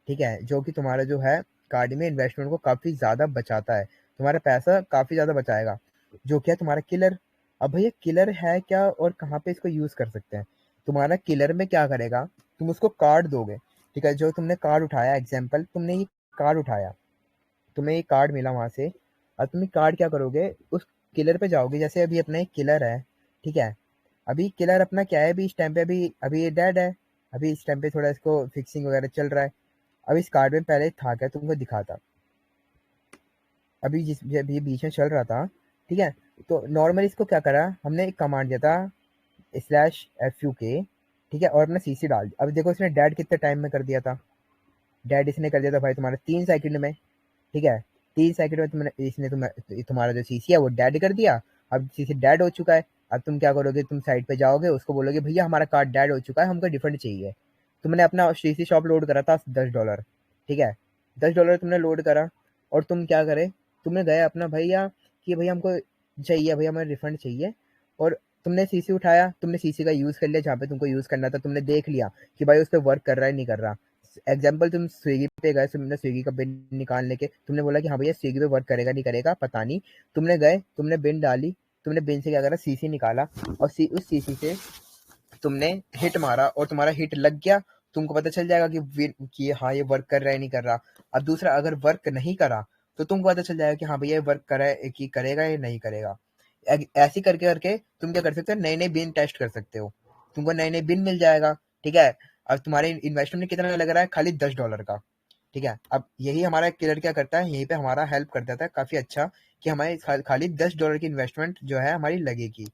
ठीक है, जो कि तुम्हारा जो है कार्डिंग में इन्वेस्टमेंट को काफी ज्यादा बचाता है, तुम्हारा पैसा काफी ज्यादा बचाएगा, जो क्या है तुम्हारा किलर। अब भैया किलर है क्या और कहाँ पे इसको यूज कर सकते हैं, तुम्हारा किलर में क्या करेगा, तुम उसको कार्ड दोगे। ठीक है, जो तुमने कार्ड उठाया, एग्जाम्पल तुमने ये कार्ड उठाया, तुम्हें ये कार्ड मिला वहां से, अब तुम ये कार्ड क्या करोगे, उस किलर पे जाओगे, जैसे अभी अपना एक किलर है। ठीक है, अभी किलर अपना क्या है, अभी इस टाइम पे अभी अभी ये डेड है, अभी इस टाइम पे थोड़ा इसको फिक्सिंग वगैरह चल रहा है। अब इस कार्ड में पहले था क्या, तुमको दिखाता, अभी जिस अभी बीच में चल रहा था। ठीक है, तो नॉर्मली इसको क्या करा, हमने एक कमांड दिया था, /FUK। ठीक है, और अपना सीसी डाल दिया। अब देखो इसने डेड कितने टाइम में कर दिया था, डेड इसने कर दिया था भाई तुम्हारा 3 सेकंड में। ठीक है, 3 सेकंड में तुमने इसने तुम्हारा जो सीसी है वो डेड कर दिया। अब सीसी डेड हो चुका है, अब तुम क्या करोगे, तुम साइट पे जाओगे, उसको बोलोगे भैया हमारा कार्ड डेड हो चुका है, हमको रिफंड चाहिए। तुमने अपना सीसी शॉप लोड करा था $10। ठीक है, $10 तुमने लोड करा, और तुम क्या करे, तुमने गए अपना भैया कि भैया हमको चाहिए, भैया हमें रिफंड चाहिए। और तुमने सीसी उठाया, तुमने सीसी का यूज कर लिया जहाँ पे तुमको यूज करना था, तुमने देख लिया कि भाई उस पर वर्क कर रहा है नहीं कर रहा। एग्जाम्पल तुम स्विगी पे गए, तुमने स्विगी का बिल निकालने के, तुमने बोला कि हाँ भैया स्विगी पे वर्क करेगा नहीं करेगा पता नहीं, तुमने गए, तुमने बिन डाली, तुमने बिन से क्या करा, सीसी निकाला, और उस सीसी से तुमने हिट मारा और तुम्हारा हिट लग गया, तुमको पता चल जाएगा कि हाँ ये वर्क कर रहा है नहीं कर रहा। अब दूसरा, अगर वर्क नहीं करा तो तुमको पता चल जाएगा कि हाँ भैया ये वर्क करा है कि करेगा या नहीं करेगा। ऐसे करके करके तुम क्या कर सकते हो, नए नए बिन टेस्ट कर सकते हो, तुमको नए नए बिन मिल जाएगा। ठीक है, अब तुम्हारे इन्वेस्टमेंट कितना लग रहा है, खाली $10 का। ठीक है, अब यही हमारा किलर क्या करता है, यहीं पे हमारा हेल्प कर देता है काफी अच्छा, कि हमारे खाली $10 की इन्वेस्टमेंट जो है हमारी लगेगी।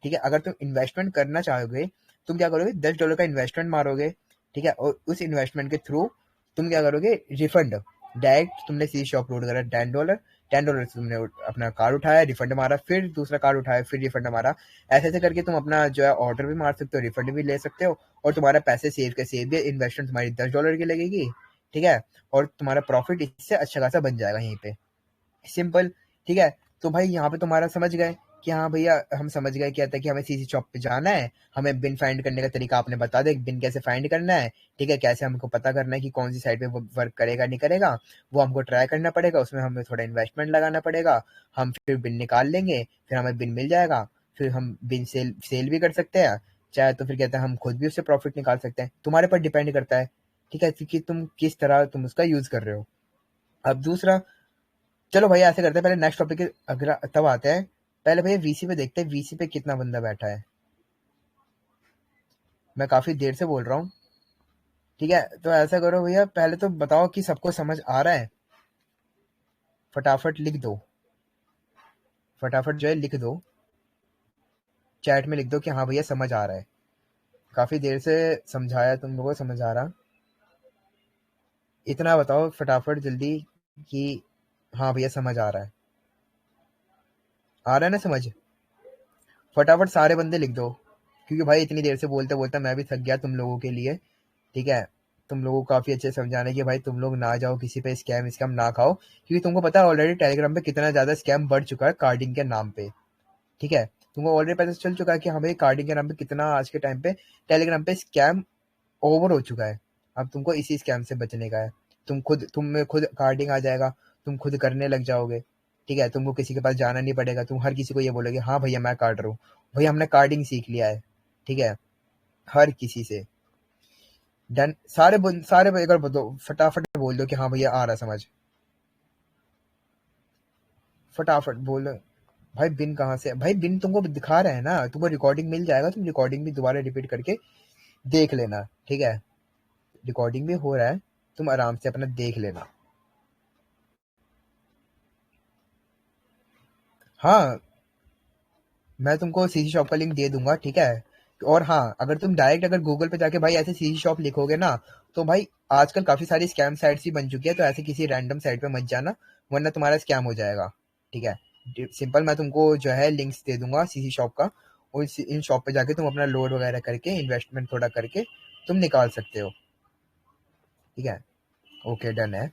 ठीक है, अगर तुम इन्वेस्टमेंट करना चाहोगे, तुम क्या करोगे, $10 का इन्वेस्टमेंट मारोगे। ठीक है, और उस इन्वेस्टमेंट के थ्रू तुम क्या करोगे, रिफंड डायरेक्ट, तुमने सी शॉप लोड करा $10, से तुमने अपना कार्ड उठाया, रिफंड मारा, फिर दूसरा कार्ड उठाया, फिर रिफंड मारा। ऐसे ऐसे करके तुम अपना जो है ऑर्डर भी मार सकते हो, रिफंड भी ले सकते हो, और तुम्हारा पैसे सेव के सेव भी, इन्वेस्टमेंट तुम्हारी $10 की लगेगी। ठीक है, और तुम्हारा प्रॉफिट इससे अच्छा खासा बन जाएगा यहीं पे, सिंपल। ठीक है, तो भाई यहाँ पे तुम्हारा समझ गए कि हाँ भैया हम समझ गए क्या था, कि हमें सीसी शॉप पे जाना है, हमें बिन फाइंड करने का तरीका आपने बता दिया, बिन कैसे फाइंड करना है। ठीक है, कैसे हमको पता करना है कि कौन सी साइड पे वो वर्क करेगा नहीं करेगा, वो हमको ट्राई करना पड़ेगा, उसमें हमें थोड़ा इन्वेस्टमेंट लगाना पड़ेगा, हम फिर बिन निकाल लेंगे, फिर हमें बिन मिल जाएगा, फिर हम बिन सेल भी कर सकते हैं, चाहे तो फिर कहते हैं हम खुद भी उससे प्रॉफिट निकाल सकते हैं, तुम्हारे पर डिपेंड करता है। ठीक है, कि तुम किस तरह तुम उसका यूज कर रहे हो। अब दूसरा, चलो भैया ऐसे करते हैं, पहले नेक्स्ट टॉपिक अगर तब आते हैं, पहले भैया वीसी पे देखते हैं, वीसी पे कितना बंदा बैठा है। मैं काफी देर से बोल रहा हूँ। ठीक है, तो ऐसा करो भैया, पहले तो बताओ कि सबको समझ आ रहा है। फटाफट लिख दो, फटाफट जो है लिख दो, चैट में लिख दो कि हाँ भैया समझ आ रहा है। काफी देर से समझाया तुम लोगों को, समझ आ रहा। इतना बताओ फटाफट जल्दी कि हाँ भैया समझ आ रहा है। आ रहा है ना समझ? फटाफट सारे बंदे लिख दो, क्योंकि भाई इतनी देर से बोलते बोलते मैं भी थक गया तुम लोगों के लिए। ठीक है, तुम लोगों को काफी अच्छे से समझाने कि भाई तुम लोग ना जाओ किसी पे, स्कैम स्कैम ना खाओ, क्योंकि तुमको पता है ऑलरेडी टेलीग्राम पे कितना ज्यादा स्कैम बढ़ चुका है कार्डिंग के नाम पे। ठीक है, तुमको ऑलरेडी पता चल चुका है कि हाँ भाई कार्डिंग के नाम पे कितना आज के टाइम पे टेलीग्राम पे स्कैम ओवर हो चुका है। अब तुमको इसी स्कैम से बचने का है। तुम में खुद कार्डिंग आ जाएगा, तुम खुद करने लग जाओगे। ठीक है, तुमको किसी के पास जाना नहीं पड़ेगा, तुम हर किसी को ये बोलोगे हाँ भैया मैं काट रहा हूँ, भैया हमने कार्डिंग सीख लिया है। ठीक है, हर किसी से डन। सारे एक बार बोलो, फटाफट बोल दो कि हाँ भैया आ रहा समझ। फटाफट बोल दो। भाई बिन कहाँ से? भाई बिन तुमको दिखा रहा है ना, तुमको रिकॉर्डिंग मिल जाएगा, तुम रिकॉर्डिंग भी दोबारा रिपीट करके देख लेना। ठीक है, रिकॉर्डिंग भी हो रहा है, तुम आराम से अपना देख लेना। हाँ, मैं तुमको सीसी शॉप का लिंक दे दूंगा। ठीक है, और हाँ अगर तुम डायरेक्ट अगर गूगल पे जाके भाई ऐसे सीसी शॉप लिखोगे ना, तो भाई आजकल काफी सारी स्कैम साइट्स भी बन चुकी है, तो ऐसे किसी रैंडम साइट पे मत जाना, वरना तुम्हारा स्कैम हो जाएगा। ठीक है, सिंपल मैं तुमको जो है लिंक्स दे दूंगा सीसी शॉप का, और इन शॉप पे जाके तुम अपना लोड वगैरह करके इन्वेस्टमेंट थोड़ा करके तुम निकाल सकते हो। ठीक है, ओके डन है।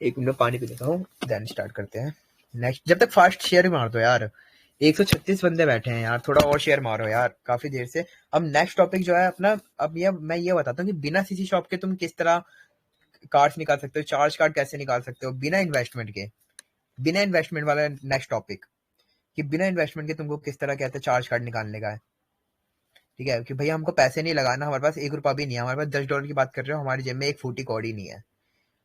एक मिनट पानी पी लेता हूँ, देन स्टार्ट करते हैं। नेक्स्ट, जब तक फास्ट शेयर मार दो यार, 136 बंदे बैठे हैं यार, थोड़ा और शेयर मारो यार, काफी देर से। अब नेक्स्ट टॉपिक जो है अपना, अब ये मैं ये बताता हूँ कि बिना सीसी शॉप के तुम किस तरह कार्ड्स निकाल सकते हो, चार्ज कार्ड कैसे निकाल सकते हो बिना इन्वेस्टमेंट के। बिना इन्वेस्टमेंट वाला नेक्स्ट टॉपिक, कि बिना इन्वेस्टमेंट के तुमको किस तरह कहते हैं चार्ज कार्ड निकालने का है। ठीक है, कि भैया हमको पैसे नहीं लगाना, हमारे पास 1 रुपया भी नहीं है, हमारे पास $10 की बात कर रहे हो, हमारी जेब में एक फूटी कौड़ी नहीं है।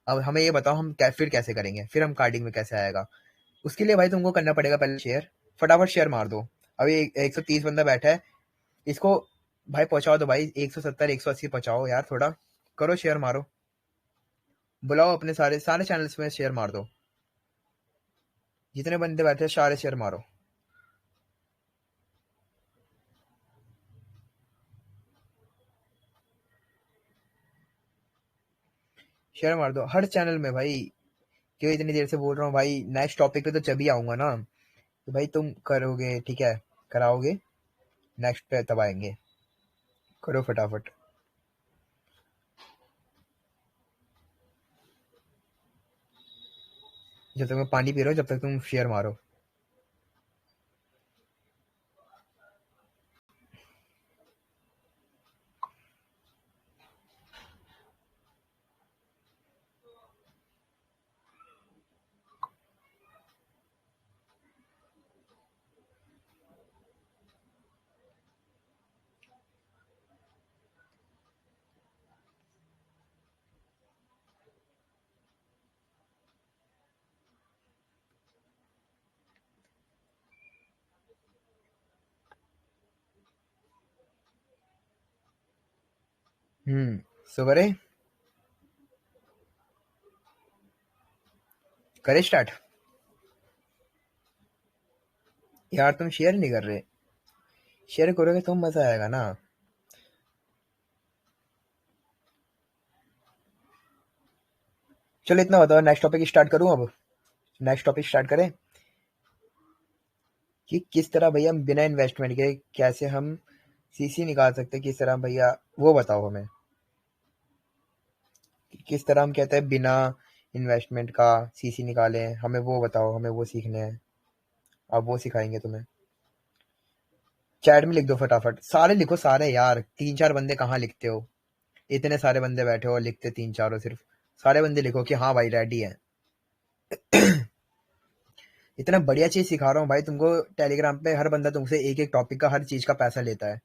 अब हमें ये बताओ हम फिर कैसे करेंगे, फिर हम कार्डिंग में कैसे आएगा? उसके लिए भाई तुमको करना पड़ेगा पहले शेयर। फटाफट शेयर मार दो। अभी 130 बंदा बैठा है, इसको भाई पहुंचाओ दो भाई, 170 180 पहुंचाओ यार, थोड़ा करो शेयर मारो। बुलाओ अपने सारे सारे चैनल्स में शेयर मार दो, जितने बंदे बैठे हैं सारे शेयर मारो। शेयर मार दो हर चैनल में भाई। क्यों इतनी देर से बोल रहा हूँ भाई, नेक्स्ट टॉपिक पे तो जब ही आऊंगा ना, तो भाई तुम करोगे। ठीक है, कराओगे, नेक्स्ट पे तब आएंगे। करो फटाफट। जब तक मैं पानी पी रहा हूँ, जब तक तुम शेयर मारो। सो करे स्टार्ट। यार तुम शेयर नहीं कर रहे, शेयर करोगे तो मजा आएगा ना। चलो इतना बताओ, नेक्स्ट टॉपिक स्टार्ट करूं अब? नेक्स्ट टॉपिक स्टार्ट करें कि किस तरह भैया हम बिना इन्वेस्टमेंट के कैसे हम सीसी निकाल सकते हैं, किस तरह भैया वो बताओ हमें। कि किस तरह हम कहते हैं बिना इन्वेस्टमेंट का सीसी निकालें, हमें वो बताओ, हमें वो सीखने हैं। अब वो सिखाएंगे तुम्हें। चैट में लिख दो फटाफट, सारे लिखो सारे यार, 3-4 बंदे कहाँ लिखते हो? इतने सारे बंदे बैठे हो और लिखते 3-4 हो सिर्फ। सारे बंदे लिखो कि हाँ भाई रेडी है। इतना बढ़िया चीज सिखा रहा हूँ भाई तुमको। टेलीग्राम पे हर बंदा तुमसे एक एक टॉपिक का हर चीज का पैसा लेता है।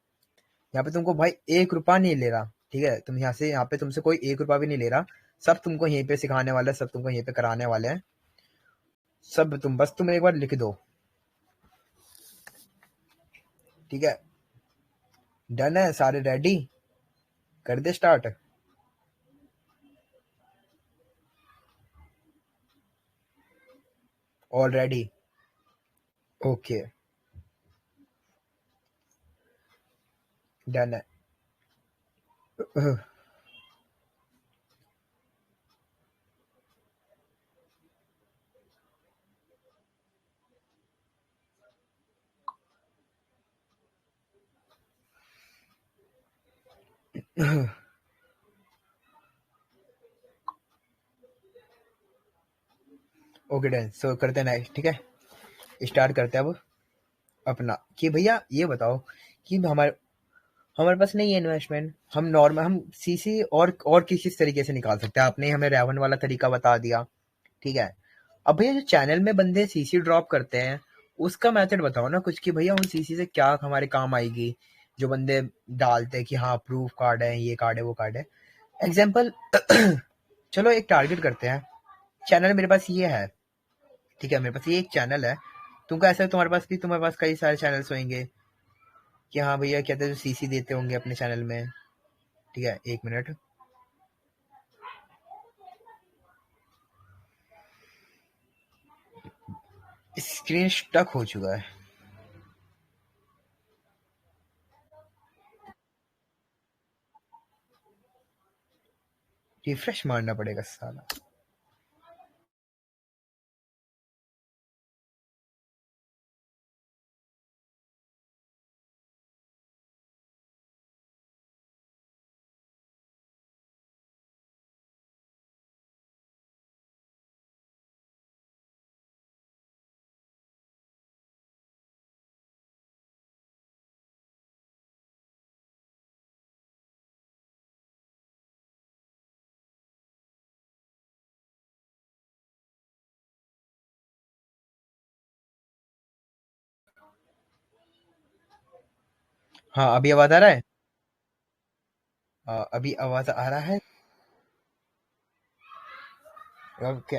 यहाँ पे तुमको भाई 1 रुपया नहीं ले रहा। ठीक है, तुम यहाँ पे तुमसे कोई 1 रुपया भी नहीं ले रहा। सब तुमको यहीं पे सिखाने वाले हैं, सब तुमको यहीं पे कराने वाले हैं। सब तुम एक बार लिख दो। ठीक है, डन है, सारे रेडी। कर दे स्टार्ट। ऑलरेडी ओके डन है। Okay done. सो करते हैं नेक्स्ट, ठीक है। स्टार्ट करते हैं अब अपना कि भैया ये बताओ कि हमारे हमारे पास नहीं है इन्वेस्टमेंट, हम नॉर्मल हम सीसी और किस किस तरीके से निकाल सकते हैं। आपने हमें रेवन वाला तरीका बता दिया, ठीक है। अब भैया जो चैनल में बंदे सीसी ड्रॉप करते हैं उसका मेथड बताओ ना कुछ, कि भैया उन सीसी से क्या हमारे काम आएगी। जो बंदे डालते हैं कि हाँ प्रूफ कार्ड है, ये कार्ड है, वो कार्ड है। एग्जाम्पल चलो एक टारगेट करते हैं। चैनल मेरे पास ये है, ठीक है, मेरे पास ये एक चैनल है। तुमको ऐसा है तुम्हारे पास कई सारे चैनल्स होंगे कि हाँ भैया कहते हैं जो सीसी देते होंगे अपने चैनल में, ठीक है। एक मिनट, स्क्रीन स्टक हो चुका है। रिफ्रेश मारना पड़ेगा साला। हाँ अभी आवाज आ रहा है। अभी आवाज आ रहा है।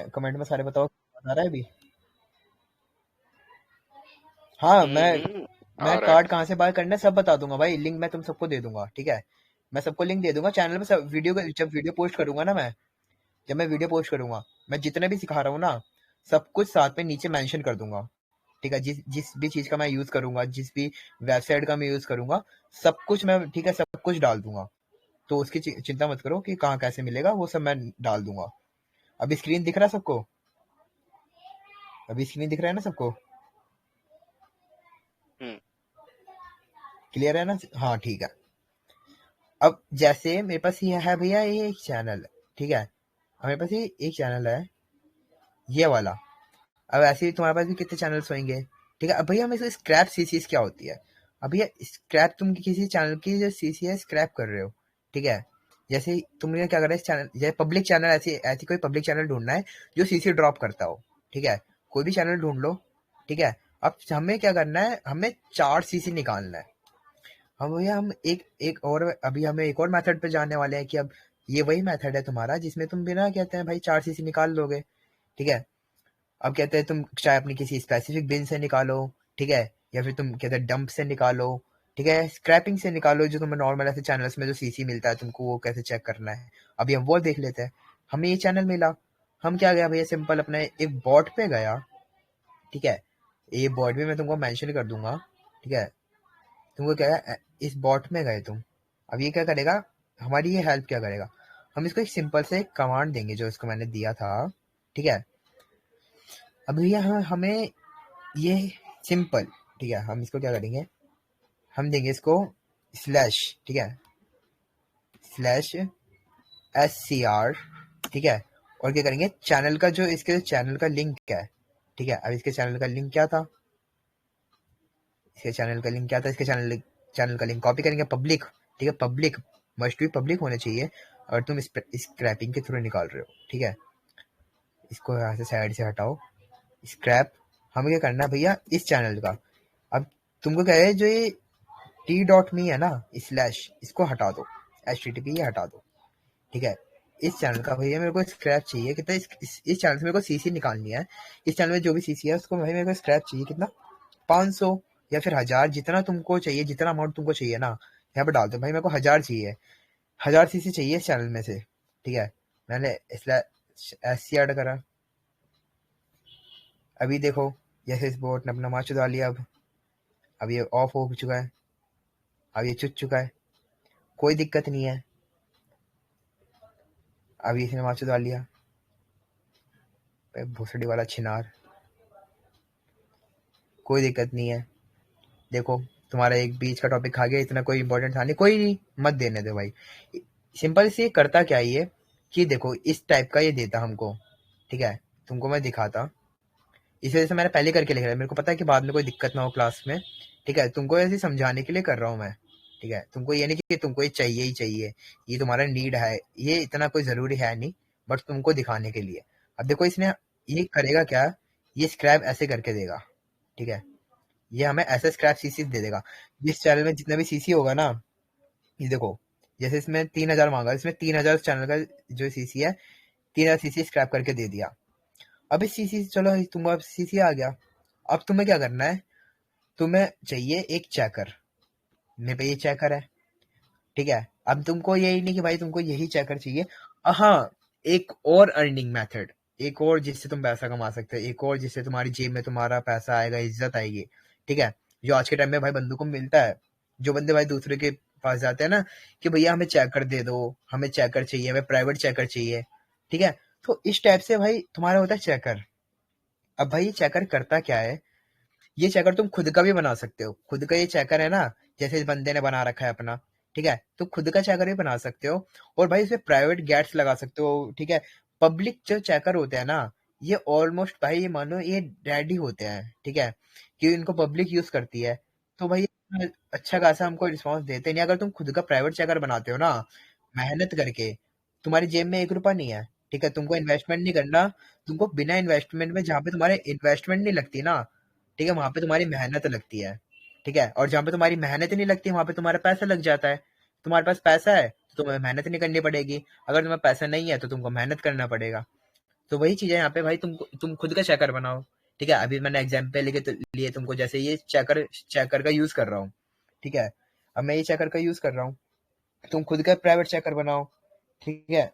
कमेंट में सारे बताओ आवाज आ रहा है अभी। हाँ मैं आ रहा कार्ड है। कहाँ से बाय करना है सब बता दूंगा भाई। लिंक मैं तुम सबको दे दूंगा, ठीक है। मैं सबको लिंक दे दूंगा चैनल पे। सब वीडियो का जब वीडियो पोस्ट करूंगा ना मैं, जब मैं वीडियो पोस्ट करूंगा, मैं जितने भी सिखा रहा हूँ ना सब कुछ साथ में नीचे मेंशन कर दूंगा, ठीक है। जिस जिस भी चीज का मैं यूज करूंगा, जिस भी वेबसाइट का मैं यूज करूंगा, सब कुछ मैं, ठीक है, सब कुछ डाल दूंगा। तो उसकी चिंता मत करो कि कहाँ कैसे मिलेगा, वो सब मैं डाल दूंगा। अभी स्क्रीन दिख रहा है सबको? अभी स्क्रीन दिख रहा है ना सबको? हम्म। क्लियर है ना? हाँ ठीक है। अब जैसे मेरे पास ये है भैया, ये एक चैनल, ठीक है। मेरे पास ये एक चैनल है, ये वाला। अब ऐसे ही तुम्हारे पास भी कितने चैनल्स होंगे, ठीक है। अब भैया हमें स्क्रैप सीसीज क्या होती है? अब भैया स्क्रैप, तुम किसी चैनल की जो सीसी है स्क्रैप कर रहे हो, ठीक है। जैसे तुमने क्या करा है, इस चैनल जैसे पब्लिक चैनल, ऐसी ऐसी कोई पब्लिक चैनल ढूंढना है जो सीसी ड्रॉप करता हो, ठीक है। कोई भी चैनल ढूंढ लो, ठीक है। अब हमें क्या करना है, हमें 4 सीसी निकालना है। हम भैया हम एक एक और अभी हमें एक और मेथड पे जाने वाले हैं कि अब ये वही मेथड है तुम्हारा जिसमें तुम बिना कहते हैं भाई 4 सीसी निकाल लोगे, ठीक है। अब कहते हैं तुम चाहे अपनी किसी स्पेसिफिक बिन से निकालो, ठीक है, या फिर तुम कहते हैं डंप से निकालो, ठीक है, स्क्रैपिंग से निकालो। जो तुम्हें नॉर्मल ऐसे चैनल्स में जो सीसी मिलता है तुमको वो कैसे चेक करना है, अभी हम वो देख लेते हैं। हमें ये चैनल मिला, हम क्या गया भैया, सिंपल अपने एक बॉट पे गया, ठीक है। ये बॉट भी मैं तुमको मेंशन कर दूंगा, ठीक है। तुमको क्या है, इस बॉट में गए तुम। अब ये क्या करेगा, हमारी ये हेल्प क्या करेगा, हम इसको एक सिंपल से कमांड देंगे जो इसको मैंने दिया था, ठीक है। अब भैया हमें ये सिंपल, ठीक है, हम इसको क्या करेंगे, हम देंगे इसको स्लैश, ठीक है, स्लैश SCR, ठीक है। और क्या करेंगे, चैनल का जो इसके चैनल का लिंक है, ठीक है। अब इसके चैनल का लिंक क्या था, इसके चैनल का लिंक क्या था, इसके चैनल का लिंक कॉपी करेंगे, पब्लिक, ठीक है। पब्लिक मस्ट भी पब्लिक होना चाहिए और तुम स्क्रैपिंग के थ्रू निकाल रहे हो, ठीक है। इसको यहाँ से साइड से हटाओ, स्क्रैप। हमें क्या करना है भैया, इस चैनल का, अब तुमको क्या है, जो ये t.me है ना, स्लैश, इसको हटा दो, HTTP ये हटा दो, ठीक है। इस चैनल का भैया मेरे को स्क्रैप चाहिए कितना, इस चैनल से मेरे को सीसी निकालनी है। इस चैनल में जो भी सीसी है उसको भाई मेरे को स्क्रैप चाहिए कितना, 500 या फिर 1000, जितना तुमको चाहिए, जितना अमाउंट तुमको चाहिए ना, यहाँ पे डाल दो भाई। मेरे को 1000 चाहिए, 1000 सीसी चाहिए इस चैनल में से, ठीक है। मैंने इसलिए एससी ऐड करा। अभी देखो जैसे इस बोट ने अपना मार चुरा लिया। अब ये ऑफ हो चुका है, अब ये चुट चुका है, कोई दिक्कत नहीं है। अब ये इसने मार चुरा लिया, भोसड़ी वाला छिनार, कोई दिक्कत नहीं है। देखो तुम्हारा एक बीच का टॉपिक खा गया, इतना कोई इंपॉर्टेंट था नहीं, कोई नहीं, मत देने दो भाई। सिंपल सी करता क्या ये कि देखो इस टाइप का ये देता हमको, ठीक है। तुमको मैं दिखाता, इस वजह से मैंने पहले करके लिख रहा है, मेरे को पता है कि बाद में कोई दिक्कत ना हो क्लास में, ठीक है। तुमको ऐसे समझाने के लिए कर रहा हूँ मैं, ठीक है। तुमको ये नहीं कि तुमको ये चाहिए ही चाहिए, ये तुम्हारा नीड है, ये इतना कोई जरूरी है नहीं, बट तुमको दिखाने के लिए। अब देखो इसने ये करेगा क्या, ये स्क्रैप ऐसे करके देगा, ठीक है। ये हमें ऐसे स्क्रैप सीसी दे देगा। जिस चैनल में जितना भी सीसी होगा ना, ये देखो जैसे इसमें 3000 मांगा, इसमें 3000 चैनल का जो सीसी है 3000 सीसी स्क्रैप करके दे दिया। अब इस सीसी चलो तुम्हारा सीसी आ गया, अब तुम्हें क्या करना है, तुम्हें चाहिए एक चेकर। मेरे पे ये चेकर है, ठीक है। अब तुमको यही नहीं कि भाई तुमको यही चेकर चाहिए, हाँ, एक और अर्निंग मेथड, एक और जिससे तुम पैसा कमा सकते हो, एक और जिससे तुम्हारी जेब में तुम्हारा पैसा आएगा, इज्जत आएगी, ठीक है। जो आज के टाइम में भाई बंदों को मिलता है, जो बंदे भाई दूसरे के पास जाते हैं ना कि भैया हमें चेकर दे दो, हमें चेकर चाहिए, हमें प्राइवेट चेकर चाहिए, ठीक है। तो इस टाइप से भाई तुम्हारा होता है चेकर। अब भाई ये चेकर करता क्या है, ये चेकर तुम खुद का भी बना सकते हो, खुद का ये चेकर है ना, जैसे इस बंदे ने बना रखा है अपना, ठीक है। तो खुद का चेकर भी बना सकते हो, और भाई इसमें प्राइवेट गेट्स लगा सकते हो, ठीक है। पब्लिक जो चेकर होते हैं ना, ये ऑलमोस्ट भाई ये मानो ये डैडी होते हैं, ठीक है, कि इनको पब्लिक यूज करती है। तो भाई अच्छा खासा हमको रिस्पॉन्स देते नहीं। अगर तुम खुद का प्राइवेट चेकर बनाते हो ना, मेहनत करके, तुम्हारी जेब में 1 रुपया नहीं है, ठीक है। तुमको इन्वेस्टमेंट नहीं करना, तुमको बिना इन्वेस्टमेंट में, जहाँ पे तुम्हारे इन्वेस्टमेंट नहीं लगती ना, ठीक है, वहां पे तुम्हारी मेहनत लगती है, ठीक है। और जहाँ पे तुम्हारी मेहनत नहीं लगती वहां पे तुम्हारा पैसा लग जाता है। तुम्हारे पास पैसा है तो तुम्हें मेहनत नहीं करनी पड़ेगी, अगर तुम्हें पैसा नहीं है तो तुमको मेहनत करना पड़ेगा। तो वही चीज है यहाँ पे भाई, तुम खुद का चेकर बनाओ, ठीक है। अभी मैंने एग्जाम्पल लिए तुमको, जैसे ये चेकर चेकर का यूज कर रहा हूँ, ठीक है। अब मैं ये चेकर का यूज कर रहा हूँ, तुम खुद का प्राइवेट चेकर बनाओ, ठीक है।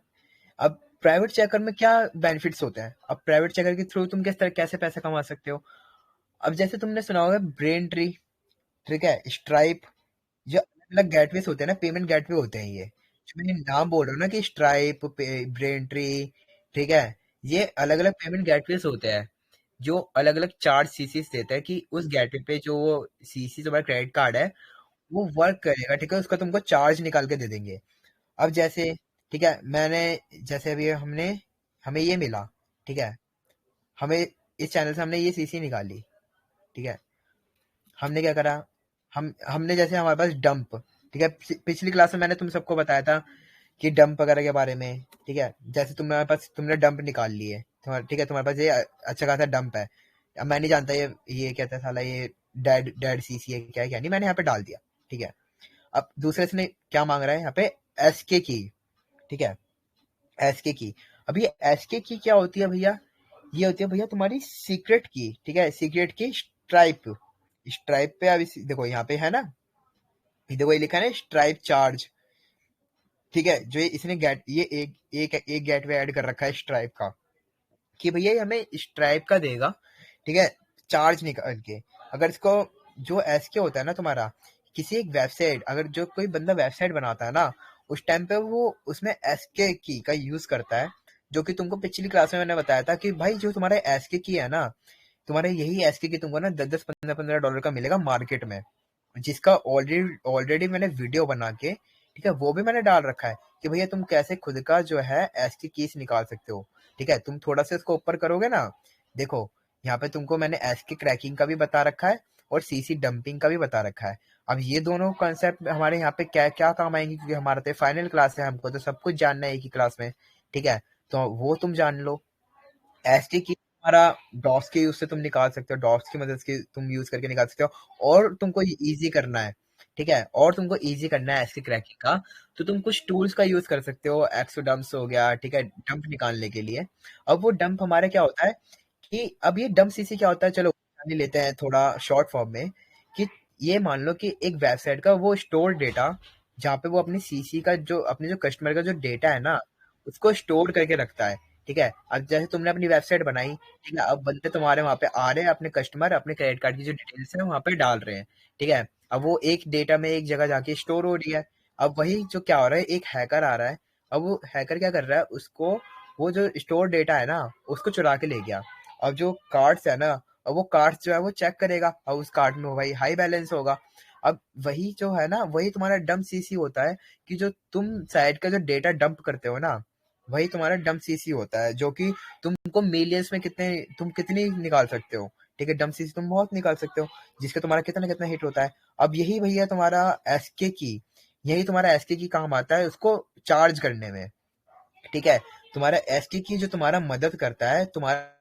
अब प्राइवेट चेकर में क्या बेनिफिट्स होते हैं, अब प्राइवेट चेकर के थ्रू तुम किस तरह कैसे पैसा कमा सकते हो। अब जैसे तुमने सुना होगा ब्रेन ट्री, ठीक है, स्ट्राइप, जो अलग अलग गेटवेज होते हैं ना, पेमेंट गेटवे होते हैं ये, जो मैंने नाम बोल रहा हूँ ना कि स्ट्राइप, ब्रेन ट्री, ठीक है, ये अलग अलग पेमेंट गेटवेज होते हैं, जो अलग अलग चार्ज सीसीस देते हैं कि उस गेटवे पे जो वो सीसी तुम्हारा क्रेडिट कार्ड है वो वर्क करेगा, ठीक है। उसका तुमको चार्ज निकाल के दे देंगे। अब जैसे, ठीक है, मैंने जैसे अभी हमें ये मिला, ठीक है, हमें इस चैनल से हमने ये सीसी निकाली, ठीक है। हमने क्या करा, हमने जैसे हमारे पास डंप, ठीक है, पिछली क्लास में मैंने तुम सबको बताया था कि डंप वगैरह के बारे में, ठीक है। जैसे तुम्हारे पास तुमने डंप निकाल लिए, तुम्हारा ठीक है, तुम्हारे पास ये अच्छा खासा डंप है। अब मैं नहीं जानता ये कहता है साला ये डेड डेड सीसी है क्या है क्या नहीं, मैंने यहाँ पे डाल दिया, ठीक है। अब दूसरे से ने क्या मांग रहा है यहाँ पे, एसके की, ठीक है, एसके की। अब ये एसके की क्या होती है भैया, ये होती है भैया तुम्हारी सीक्रेट की, ठीक है, सीक्रेट की स्ट्राइप। स्ट्राइप पे अभी देखो यहाँ पे है ना, ये देखो ये लिखा है ना स्ट्राइप चार्ज, ठीक है। जो इसने गेट ये एक गेटवे ऐड कर रखा है स्ट्राइप का, कि भैया ये हमें स्ट्राइप का देगा, ठीक है, चार्ज निकाल के। अगर इसको जो एसके होता है ना तुम्हारा, किसी एक वेबसाइट, अगर जो कोई बंदा वेबसाइट बनाता है ना, उस टाइम पे वो उसमें एसके की का यूज करता है, जो कि तुमको पिछली क्लास में मैंने बताया था कि भाई जो तुम्हारा एसके की है ना, तुम्हारे यही एसके की तुमको ना 10-10 15-15 डॉलर का मिलेगा मार्केट में, जिसका ऑलरेडी ऑलरेडी मैंने वीडियो बना के, ठीक है, वो भी मैंने डाल रखा है कि भैया तुम कैसे खुद का जो है एसके कीज निकाल सकते हो, ठीक है। तुम थोड़ा सा इसको ऊपर करोगे ना, देखो यहाँ पे तुमको मैंने एसके क्रैकिंग का भी बता रखा है और सीसी डंपिंग का भी बता रखा है। अब ये दोनों कॉन्सेप्ट हमारे यहाँ पे क्या क्या काम आएंगे, क्योंकि हमारा तो फाइनल क्लास है, हमको तो सब कुछ जानना है एक ही क्लास में, ठीक है। तो वो तुम जान लो। एसटी की हमारा डॉस के यूज से तुम निकाल सकते हो, डॉस की मदद से तुम यूज करके निकाल सकते हो। और तुमको इजी करना है, ठीक है, और तुमको इजी करना है एसकी क्रैकिंग का, तो तुम कुछ टूल्स का यूज कर सकते हो, एक्सो डंप्स हो गया, ठीक है, डंप निकालने के लिए। अब वो डंप हमारा क्या होता है कि अब ये डंप सीसी क्या होता है, चलो जान ही लेते हैं थोड़ा शॉर्ट फॉर्म में, कि ये मान लो कि एक वेबसाइट का वो स्टोर डेटा जहाँ पे वो अपनी सीसी का जो अपने जो कस्टमर का जो डेटा है ना उसको स्टोर करके रखता है। ठीक है, अब जैसे तुमने अपनी वेबसाइट बनाई, ठीक है, अब बंदे तुम्हारे वहां पे आ रहे हैं, अपने कस्टमर अपने क्रेडिट कार्ड की जो डिटेल्स है वहां पे डाल रहे हैं। ठीक है, अब वो एक डेटा में एक जगह जाके स्टोर हो रही है। अब वही जो क्या हो रहा है, एक हैकर आ रहा है। अब वो हैकर क्या कर रहा है, उसको वो जो स्टोर डेटा है ना उसको चुरा के ले गया। अब जो कार्ड्स है ना, अब वो कार्ड्स जो है वो चेक करेगा, अब उस कार्ड में भाई हाई बैलेंस होगा। अब वही जो है ना, वही तुम्हारा डंप सीसी होता है, कि जो तुम साइट का जो डेटा डंप करते हो ना, वही तुम्हारा डंप सीसी होता है, जो कि तुमको मिलियंस में कितने तुम कितनी निकाल सकते हो। ठीक है, डंप सीसी तुम बहुत निकाल सकते हो, जिसका तुम्हारा कितना कितना हिट होता है। अब यही भैया तुम्हारा एसके की, यही तुम्हारा एसके की काम आता है उसको चार्ज करने में। ठीक है, तुम्हारा एसके की जो तुम्हारा मदद करता है तुम्हारा।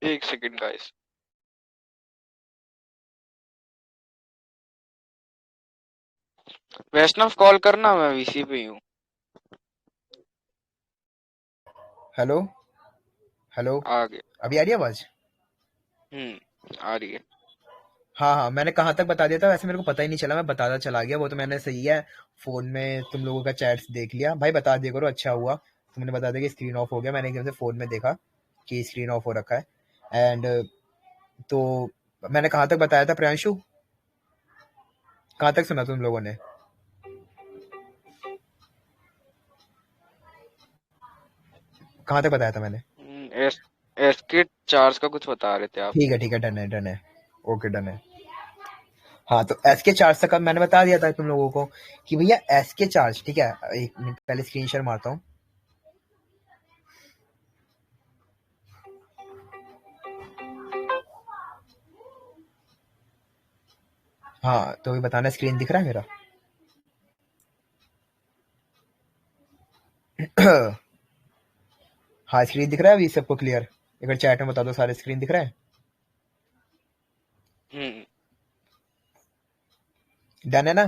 एक सेकंड गाइस। वैष्णव कॉल करना, मैं वीसी पे ही हूँ। हेलो, हेलो, आ गया। अभी आ रही है आवाज? आ रही है। हाँ हाँ, मैंने कहाँ तक बता दिया था वैसे, मेरे को पता ही नहीं चला, मैं बताता चला गया। वो तो मैंने सही है, फोन में तुम लोगों का चैट्स देख लिया भाई, बता दिया करो, अच्छा हुआ तुमने बता दिया कि स्क्रीन ऑफ हो गया। मैंने एकदम से फोन में देखा कि स्क्रीन ऑफ हो रखा है। एंड तो मैंने कहाँ तक बताया था प्रियांशु, कहाँ तक सुना तुम लोगों ने? कहाँ तक बताया था मैंने? एस एसके चार्ज का कुछ बता रहे थे आप। ठीक है, डन है, डन है, ओके डन है। हाँ, तो एस के चार्ज तक अब मैंने बता दिया था तुम लोगों को कि भैया एस के चार्ज। ठीक है, एक मिनट पहले स्क्रीन शेयर मारता हूँ। हाँ, तो भी बताना, स्क्रीन दिख रहा है मेरा? हाँ, स्क्रीन दिख रहा है अभी सबको क्लियर? एक बार चैट में बता दो सारे, स्क्रीन दिख रहा है? हम्म। डन है ना?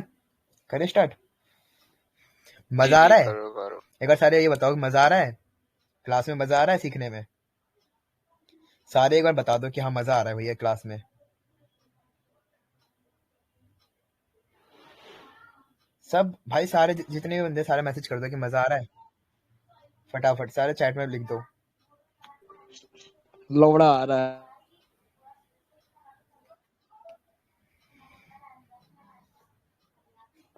करें स्टार्ट? जी मजा आ जी, रहा है? करो करो। एक बार सारे ये बताओ कि मजा आ रहा है, क्लास में मजा आ रहा है सीखने में? सारे एक बार बता दो कि हाँ मजा आ रहा है भैया क्लास में। सब भाई, सारे जितने भी बंदे, सारे मैसेज कर दो कि मजा आ रहा है, फटाफट सारे चैट में लिख दो। लोड़ा आ रहा है।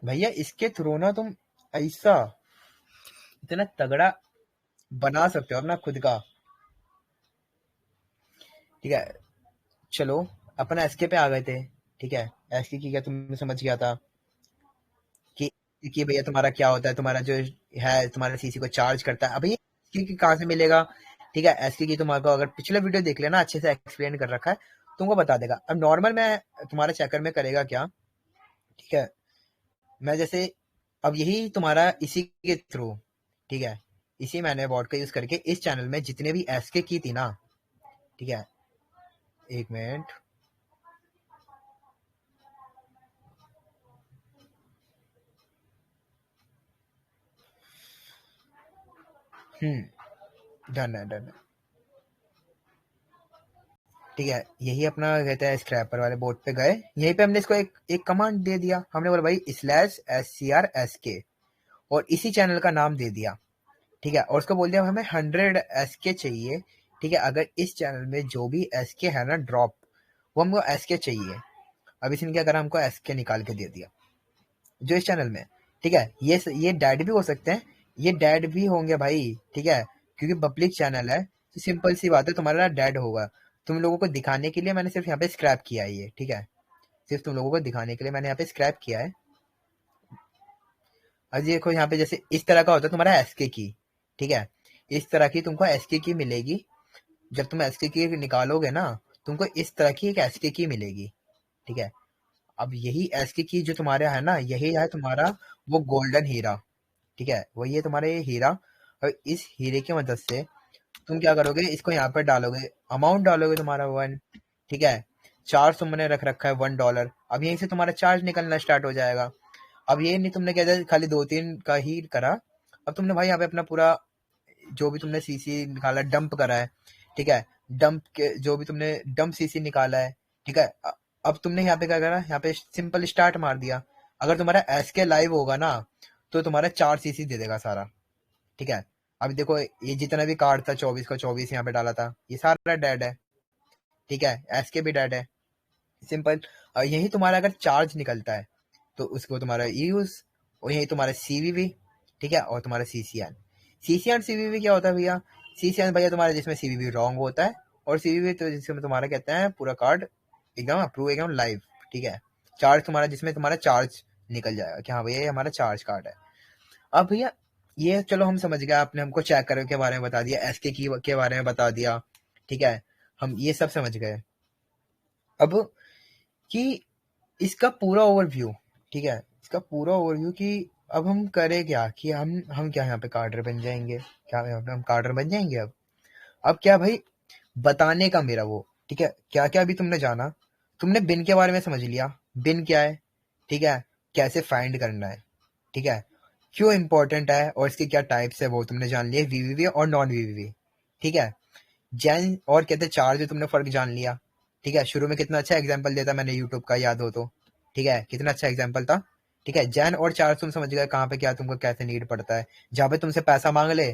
भैया इसके थ्रू ना तुम ऐसा इतना तगड़ा बना सकते हो अपना खुद का। ठीक है, चलो अपना एसके पे आ गए थे। ठीक है, एसके की क्या तुम समझ गया था कि भैया तुम्हारा क्या होता है, तुम्हारा जो है तुम्हारा सीसी को चार्ज करता है। अभी एसके की कहाँ से मिलेगा? ठीक है, एसके की तुम्हारे को अगर पिछले वीडियो देख लेना, अच्छे से एक्सप्लेन कर रखा है, तुमको बता देगा। अब नॉर्मल में तुम्हारे चक्कर में करेगा क्या? ठीक है, मैं जैसे अब यही तुम्हारा इसी के थ्रू, ठीक है, इसी मैंने बॉट का यूज करके इस चैनल में जितने भी एसके की थी ना, ठीक है, एक मिनट, डन है, डन है। ठीक है, यही अपना कहते हैं स्क्रैपर वाले बोर्ड पे गए, यहीं पे हमने इसको एक कमांड दे दिया, हमने बोला भाई /SCR/SK, और इसी चैनल का नाम दे दिया। ठीक है, और उसको बोल दिया हमें 100 SK चाहिए। ठीक है, अगर इस चैनल में जो भी SK है ना ड्रॉप, वो हमको SK चाहिए। अब इसने क्या करा, हमको SK निकाल के दे दिया जो इस चैनल में। ठीक है, ये डैड भी हो सकते हैं, ये डैड भी होंगे भाई। ठीक है, क्योंकि पब्लिक चैनल है तो सिंपल सी बात है तुम्हारा डैड होगा। तुम लोगों को दिखाने के लिए मैंने सिर्फ यहाँ पे स्क्रैप किया है ये। ठीक है, सिर्फ तुम लोगों को दिखाने के लिए मैंने यहाँ पे स्क्रैप किया है। अब ये देखो यहाँ पे जैसे इस तरह का होता है तुम्हारा एसके की। ठीक है, इस तरह की तुमको एसके की मिलेगी। जब तुम एसके की निकालोगे ना, तुमको इस तरह की एक एसके की मिलेगी। ठीक है, अब यही एसके की जो तुम्हारे है ना, यही है तुम्हारा वो गोल्डन हीरा। ठीक है, वही है तुम्हारा ये हीरा। और इस हीरे की मदद से तुम क्या करोगे, इसको यहाँ पर डालोगे, अमाउंट डालोगे तुम्हारा 1। ठीक है, चार्ज तुमने रख रखा है $1। अब यहीं से तुम्हारा चार्ज निकलना स्टार्ट हो जाएगा। अब ये नहीं तुमने क्या खाली 2-3 का ही करा, अब तुमने भाई यहाँ पे अपना पूरा जो भी तुमने सीसी निकाला, डंप करा है, ठीक है, डंप के जो भी तुमने डंप सीसी निकाला है, ठीक है, अब तुमने यहाँ पे क्या करा, यहाँ पे सिंपल स्टार्ट मार दिया। अगर तुम्हारा एसके लाइव होगा ना तो तुम्हारा 4 सीसी दे देगा सारा, ठीक है। अभी देखो ये जितना भी कार्ड था 24 का 24 यहाँ पे डाला था, ये सारा डेड है, ठीक है, एसके भी डेड है, सिंपल। और यही तुम्हारा अगर चार्ज निकलता है तो उसको तुम्हारा यूज, और यही तुम्हारा सीवीवी, ठीक है, और तुम्हारा सीसीएन। सीसीएन सीवीवी क्या होता है भैया? सीसीएन भैया तुम्हारा जिसमें सीवीवी रॉन्ग होता है, और सीवीवी तो जिसमें तुम्हारा कहते हैं पूरा कार्ड एकदम अप्रूव, एकदम लाइव, ठीक है। चार्ज तुम्हारा जिसमें तुम्हारा चार्ज निकल जाएगा कि हाँ भैया ये हमारा चार्ज कार्ड है। अब भैया ये चलो हम समझ गए, आपने हमको चेक करने के बारे में बता दिया, एसके की के बारे में बता दिया, ठीक है, हम ये सब समझ गए। अब कि इसका पूरा ओवरव्यू, ठीक है, इसका पूरा ओवरव्यू कि अब हम करें क्या, कि हम क्या यहाँ पे कार्डर बन जाएंगे, क्या यहाँ पे हम कार्डर बन जाएंगे अब क्या भाई बताने का मेरा वो, ठीक है, क्या क्या अभी तुमने जाना, तुमने बिन के बारे में समझ लिया, बिन क्या है, ठीक है, कैसे फाइंड करना है, ठीक है, क्यों इंपॉर्टेंट है और इसके क्या टाइप्स है वो तुमने जान लिया, वीवीवी और नॉन वीवीवी, ठीक है। जैन और कहते चार्ज तुमने फर्क जान लिया, ठीक है, शुरू में कितना अच्छा एग्जांपल देता मैंने यूट्यूब का, याद हो तो, ठीक है, कितना अच्छा एग्जांपल था, ठीक है। जैन और चार्ज तुम समझ गए कहाँ पे क्या तुमको कैसे नीड पड़ता है, जहाँ पे तुमसे पैसा मांग ले,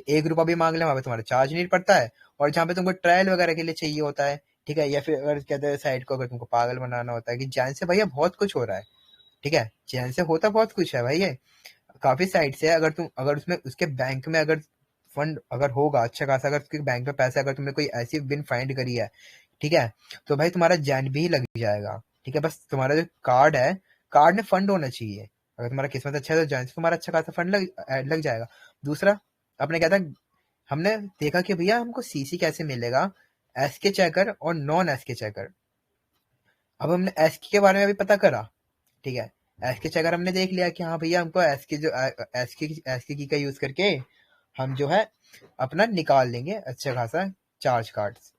1 रुपया भी मांग ले, वहां पे तुम्हारा चार्ज नीड पड़ता है, और जहाँ पे तुमको ट्रायल वगैरह के लिए चाहिए होता है, ठीक है, या फिर अगर कहते हैं साइड को अगर तुमको पागल बनाना होता है कि जैन से भैया बहुत कुछ हो रहा है, ठीक है, जैन से होता बहुत कुछ है भाई, ये काफी साइड से है। अगर उसमें उसके बैंक में अगर फंड अगर होगा अच्छा खासा, अगर उसके बैंक में पैसा, अगर तुमने कोई ऐसी बिन फाइंड करी है, ठीक है, तो भाई तुम्हारा जैन भी लग जाएगा, ठीक है। बस तुम्हारा जो कार्ड है, कार्ड में फंड होना चाहिए, अगर तुम्हारा किस्मत अच्छा है तो जैन से तुम्हारा अच्छा खासा फंड लग जाएगा। दूसरा अपने क्या था, हमने देखा कि भैया हमको सीसी कैसे मिलेगा, एसके चेकर और नॉन एसके चेकर। अब हमने एसके के बारे में भी पता करा, ठीक है, एसके चेकर हमने देख लिया कि हाँ भैया हमको एसके जो एसके की का यूज करके हम जो है अपना निकाल लेंगे अच्छा खासा चार्ज कार्ड्स।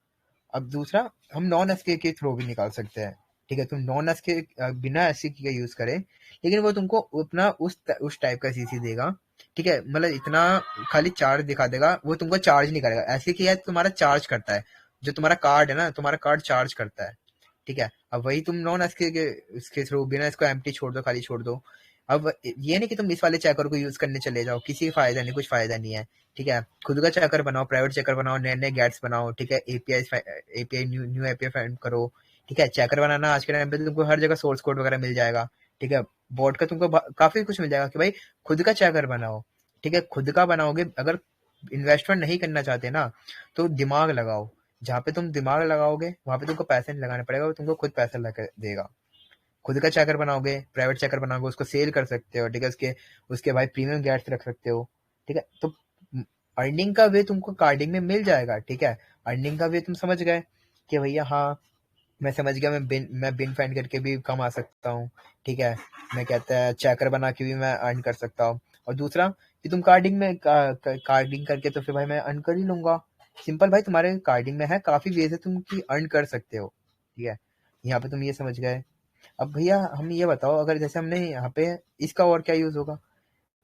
अब दूसरा हम नॉन एसके के थ्रू भी निकाल सकते हैं, ठीक है, तुम नॉन एसके बिना एसके का यूज करें, लेकिन वो तुमको अपना उस टाइप का सीसी देगा, ठीक है, मतलब इतना खाली चार्ज दिखा देगा, वो तुमको चार्ज नहीं करेगा। ऐसे किया तुम्हारा चार्ज करता है, जो तुम्हारा कार्ड है ना, तुम्हारा कार्ड चार्ज करता है, ठीक है। अब वही तुम नॉन एसके के इसके थ्रू बिना इसको एम्प्टी छोड़ दो, खाली छोड़ दो। अब ये नहीं कि तुम इस वाले चेकर को यूज करने चले जाओ, किसी फायदा नहीं, कुछ फायदा नहीं है, ठीक है। खुद का चेकर बनाओ, प्राइवेट चेकर बनाओ, नए नए गैट्स बनाओ, ठीक है, एपीआई न्यू एपीआई फाइंड करो, ठीक है। चेकर बनाना आज के टाइम पे तुमको हर जगह सोर्स कोड वगैरह मिल जाएगा, ठीक है, बोर्ड का तुमको काफी कुछ मिल जाएगा कि भाई खुद का चेकर बनाओ, ठीक है। खुद का बनाओगे, अगर इन्वेस्टमेंट नहीं करना चाहते ना तो दिमाग लगाओ, जहाँ पे तुम दिमाग लगाओगे वहां पे तुमको पैसे नहीं लगाने पड़ेगा, वो तुमको खुद पैसा लगा देगा। खुद का चेकर बनाओगे, प्राइवेट चेकर बनाओगे, उसको सेल कर सकते हो, ठीक है, उसके उसके भाई प्रीमियम गैट्स रख सकते हो, ठीक है। तो अर्निंग का वे तुमको कार्डिंग में मिल जाएगा, ठीक है। अर्निंग का वे तुम समझ गए कि भैया हाँ मैं समझ गया, मैं बिन फाइंड करके भी कमा सकता हूँ, ठीक है, मैं कहता है चेकर बना के भी मैं अर्न कर सकता हूँ। और दूसरा कि तुम कार्डिंग में कार्डिंग करके तो फिर भाई मैं अर्न कर ही लूंगा, सिंपल भाई, तुम्हारे कार्डिंग में है काफी वे से तुम की अर्न कर सकते हो, ठीक है। यहाँ पे तुम ये समझ गए। अब भैया हम ये बताओ, अगर जैसे हमने यहाँ पे इसका और क्या यूज होगा।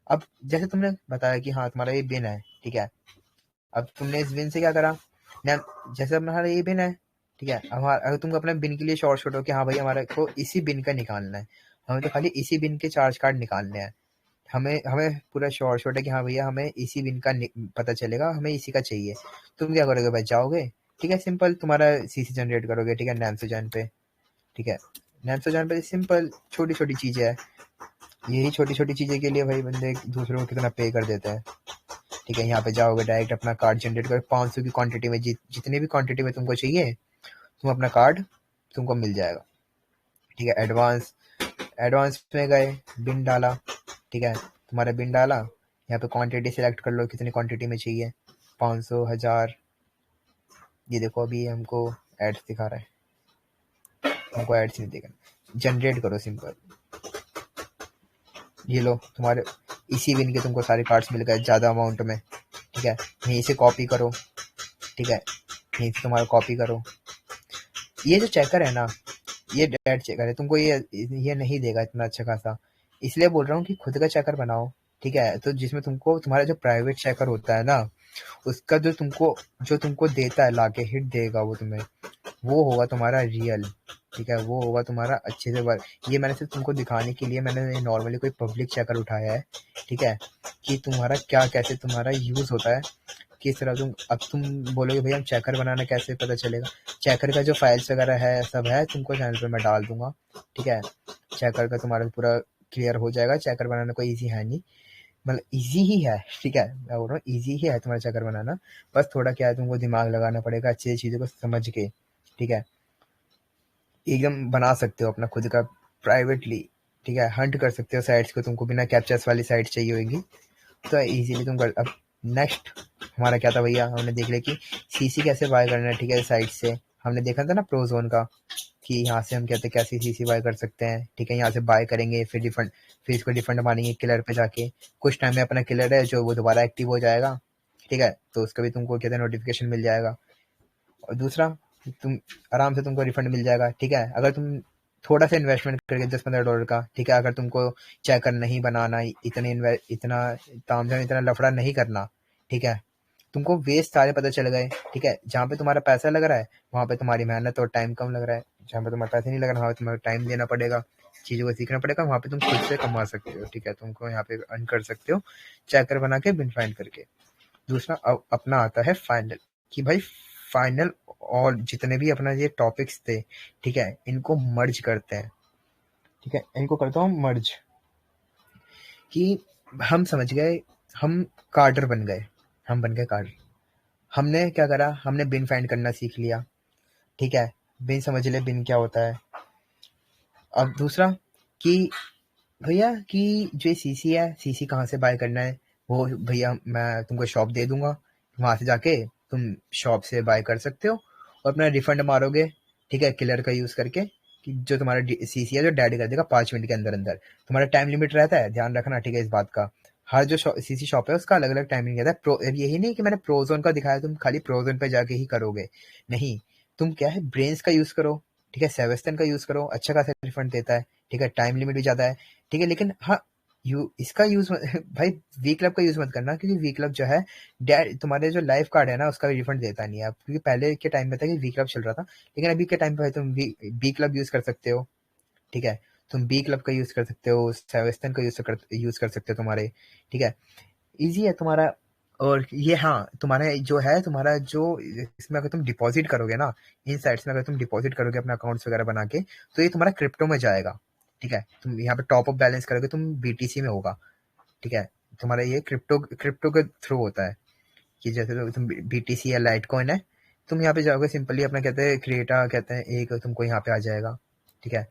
अब जैसे तुमने बताया कि हाँ तुम्हारा ये बिन है, ठीक है, अब तुमने इस बिन से क्या करा ना, जैसे हमारा ये बिन है, ठीक है, हमारा अगर तुम अपने बिन के लिए शॉर्ट शॉट हो कि हाँ भाई हमारे को इसी बिन का निकालना है, हमें तो खाली इसी बिन के चार्ज कार्ड निकालने हैं, हमें हमें पूरा शॉर्ट शॉट है कि हाँ भैया हमें इसी बिन का पता चलेगा, हमें इसी का चाहिए। तुम क्या करोगे भाई, जाओगे, ठीक है, सिंपल तुम्हारा सीसी जनरेट करोगे, ठीक है, नैमसोजैन पे, ठीक है, नैमसोजैन पे सिंपल छोटी छोटी चीजें है, यही छोटी छोटी चीजें के लिए भाई बंदे दूसरों को कितना पे कर देते हैं, ठीक है। यहाँ पे जाओगे डायरेक्ट अपना कार्ड जनरेट करो, 500 की क्वांटिटी में, जितने भी क्वांटिटी में तुमको चाहिए तुम अपना कार्ड तुमको मिल जाएगा, ठीक है। एडवांस एडवांस में गए, बिन डाला, ठीक है, तुम्हारा बिन डाला, यहाँ पे क्वांटिटी सिलेक्ट कर लो कितनी क्वांटिटी में चाहिए, 500 1000, ये देखो अभी हमको एड्स दिखा रहा है, हमको एड्स नहीं दिखा, जनरेट करो सिंपल, ये लो तुम्हारे इसी बिन के तुमको सारे कार्ड्स मिल गए ज्यादा अमाउंट में, ठीक है। यहीं से कॉपी करो, ठीक है, यहीं से तुम्हारा कॉपी करो। ये जो चेकर है ना, ये डेड चेकर है, तुमको ये नहीं देगा इतना अच्छा खासा, इसलिए बोल रहा हूँ कि खुद का चेकर बनाओ, ठीक है। तो जिसमें तुमको तुम्हारा जो प्राइवेट चेकर होता है ना, उसका जो तुमको देता है, लाके हिट देगा वो तुम्हें, वो होगा तुम्हारा रियल। ठीक है, वो होगा तुम्हारा अच्छे से वर्क। ये मैंने सिर्फ तुमको दिखाने के लिए मैंने नॉर्मली कोई पब्लिक चेकर उठाया है, ठीक है, कि तुम्हारा क्या कैसे तुम्हारा यूज होता है, किस तरह तुम बोलोगे भैया हम चेकर बनाना कैसे पता चलेगा। चेकर का जो फाइल्स वगैरह है सब है, तुमको चैनल पे मैं डाल दूंगा। ठीक है, चेकर का तुम्हारा पूरा क्लियर हो जाएगा। चेकर बनाना कोई ईजी है नहीं, मतलब ईजी ही है। ठीक है, मैं बोल रहा हूँ ईजी ही है तुम्हारा चेकर बनाना। बस थोड़ा क्या है, तुमको दिमाग लगाना पड़ेगा अच्छी चीज़ों को समझ के। ठीक है, एकदम बना सकते हो अपना खुद का प्राइवेटली। ठीक है, हंट कर सकते हो साइट्स को, तुमको बिना कैप्चर्स वाली साइट चाहिए होगी तो इजीली तुम कर। अब नेक्स्ट हमारा क्या था भैया, हमने देख लिया कि सीसी कैसे बाय करना है। ठीक है, साइट से हमने देखा था ना प्रोजोन का, कि यहाँ से हम कहते हैं कैसे सीसी बाय कर सकते हैं। ठीक है, यहाँ से बाय करेंगे, फिर रिफंड, फिर इसको रिफंड मानेंगे किलर पे जाके। कुछ टाइम में अपना किलर है जो वो दोबारा एक्टिव हो जाएगा। ठीक है, तो उसका भी तुमको कहते हैं नोटिफिकेशन मिल जाएगा। और दूसरा, तुम आराम से तुमको रिफंड मिल जाएगा। ठीक है, अगर तुम थोड़ा सा इन्वेस्टमेंट करके $10-15 का, ठीक है, अगर तुमको चेकर नहीं बनाना, इतना तामझाम इतना लफड़ा नहीं करना, ठीक है, तुमको वेस्ट सारे पता चल गए। ठीक है, जहाँ पे तुम्हारा पैसा लग रहा है वहाँ पे तुम्हारी मेहनत और टाइम कम लग रहा है। जहाँ पे तुम्हारा पैसा नहीं लग रहा वहाँ पे तुम्हारा टाइम देना पड़ेगा, चीज़ों को सीखना पड़ेगा। वहाँ पे तुम खुद से कमा सकते हो। ठीक है, तुमको यहाँ पे अर्न कर सकते हो चेकर बना के, बिन फाइंड करके। दूसरा अपना आता है फाइनल, कि भाई फाइनल और जितने भी अपना ये टॉपिक्स थे, ठीक है, इनको मर्ज करते हैं। ठीक है, इनको करता हूँ मर्ज, कि हम समझ गए, हम कार्डर बन गए, हम बन गए कार्डर। हमने क्या करा, हमने बिन फाइंड करना सीख लिया। ठीक है, बिन समझ ले बिन क्या होता है। अब दूसरा, कि भैया कि जो सीसी है, सीसी कहाँ से बाय करना है, वो भैया मैं तुमको शॉप दे दूंगा, वहां से जाके तुम शॉप से बाय कर सकते हो और अपना रिफंड मारोगे। ठीक है, किलर का यूज करके, कि जो तुम्हारा सीसी है जो डैडी कर देगा 5 मिनट के अंदर अंदर। तुम्हारा टाइम लिमिट रहता है, ध्यान रखना। ठीक है, इस बात का, हर जो सीसी शॉप है उसका अलग अलग टाइमिंग रहता है। यही नहीं कि मैंने प्रोजोन का दिखाया तुम खाली प्रोजोन पे जाके ही करोगे, नहीं, तुम क्या है ब्रेन्स का यूज करो। ठीक है, सेवेस्टन का यूज करो, अच्छा खासा रिफंड देता है। ठीक है, टाइम लिमिट भी ज्यादा है। ठीक है, लेकिन हाँ, इसका यूज भाई वी क्लब का यूज मत करना, क्योंकि वी क्लब जो है तुम्हारे जो लाइफ कार्ड है ना उसका रिफंड देता नहीं है अब, क्योंकि पहले के टाइम में था कि वी क्लब चल रहा था, लेकिन अभी के टाइम पे तुम बी क्लब यूज कर सकते हो। ठीक है, तुम बी क्लब का यूज कर सकते हो, सेवेस्टन का यूज कर सकते हो तुम्हारे। ठीक है, ईजी है तुम्हारा। और ये हाँ, तुम्हारा जो है, तुम्हारा जो इसमें अगर तुम डिपॉजिट करोगे ना, इन साइट्स में अगर तुम डिपॉजिट करोगे अपना अकाउंट्स वगैरह बना के, तो ये तुम्हारा क्रिप्टो में जाएगा। ठीक है, तुम यहाँ पे टॉप अप बैलेंस करोगे, तुम बीटीसी में होगा। ठीक है, तुम्हारा ये क्रिप्टो क्रिप्टो के थ्रू होता है, कि जैसे तो तुम बीटीसी या लाइट कॉइन है, तुम यहाँ पे जाओगे सिंपली अपना कहते हैं क्रिएटा कहते हैं एक, तुमको यहाँ पे आ जाएगा। ठीक है,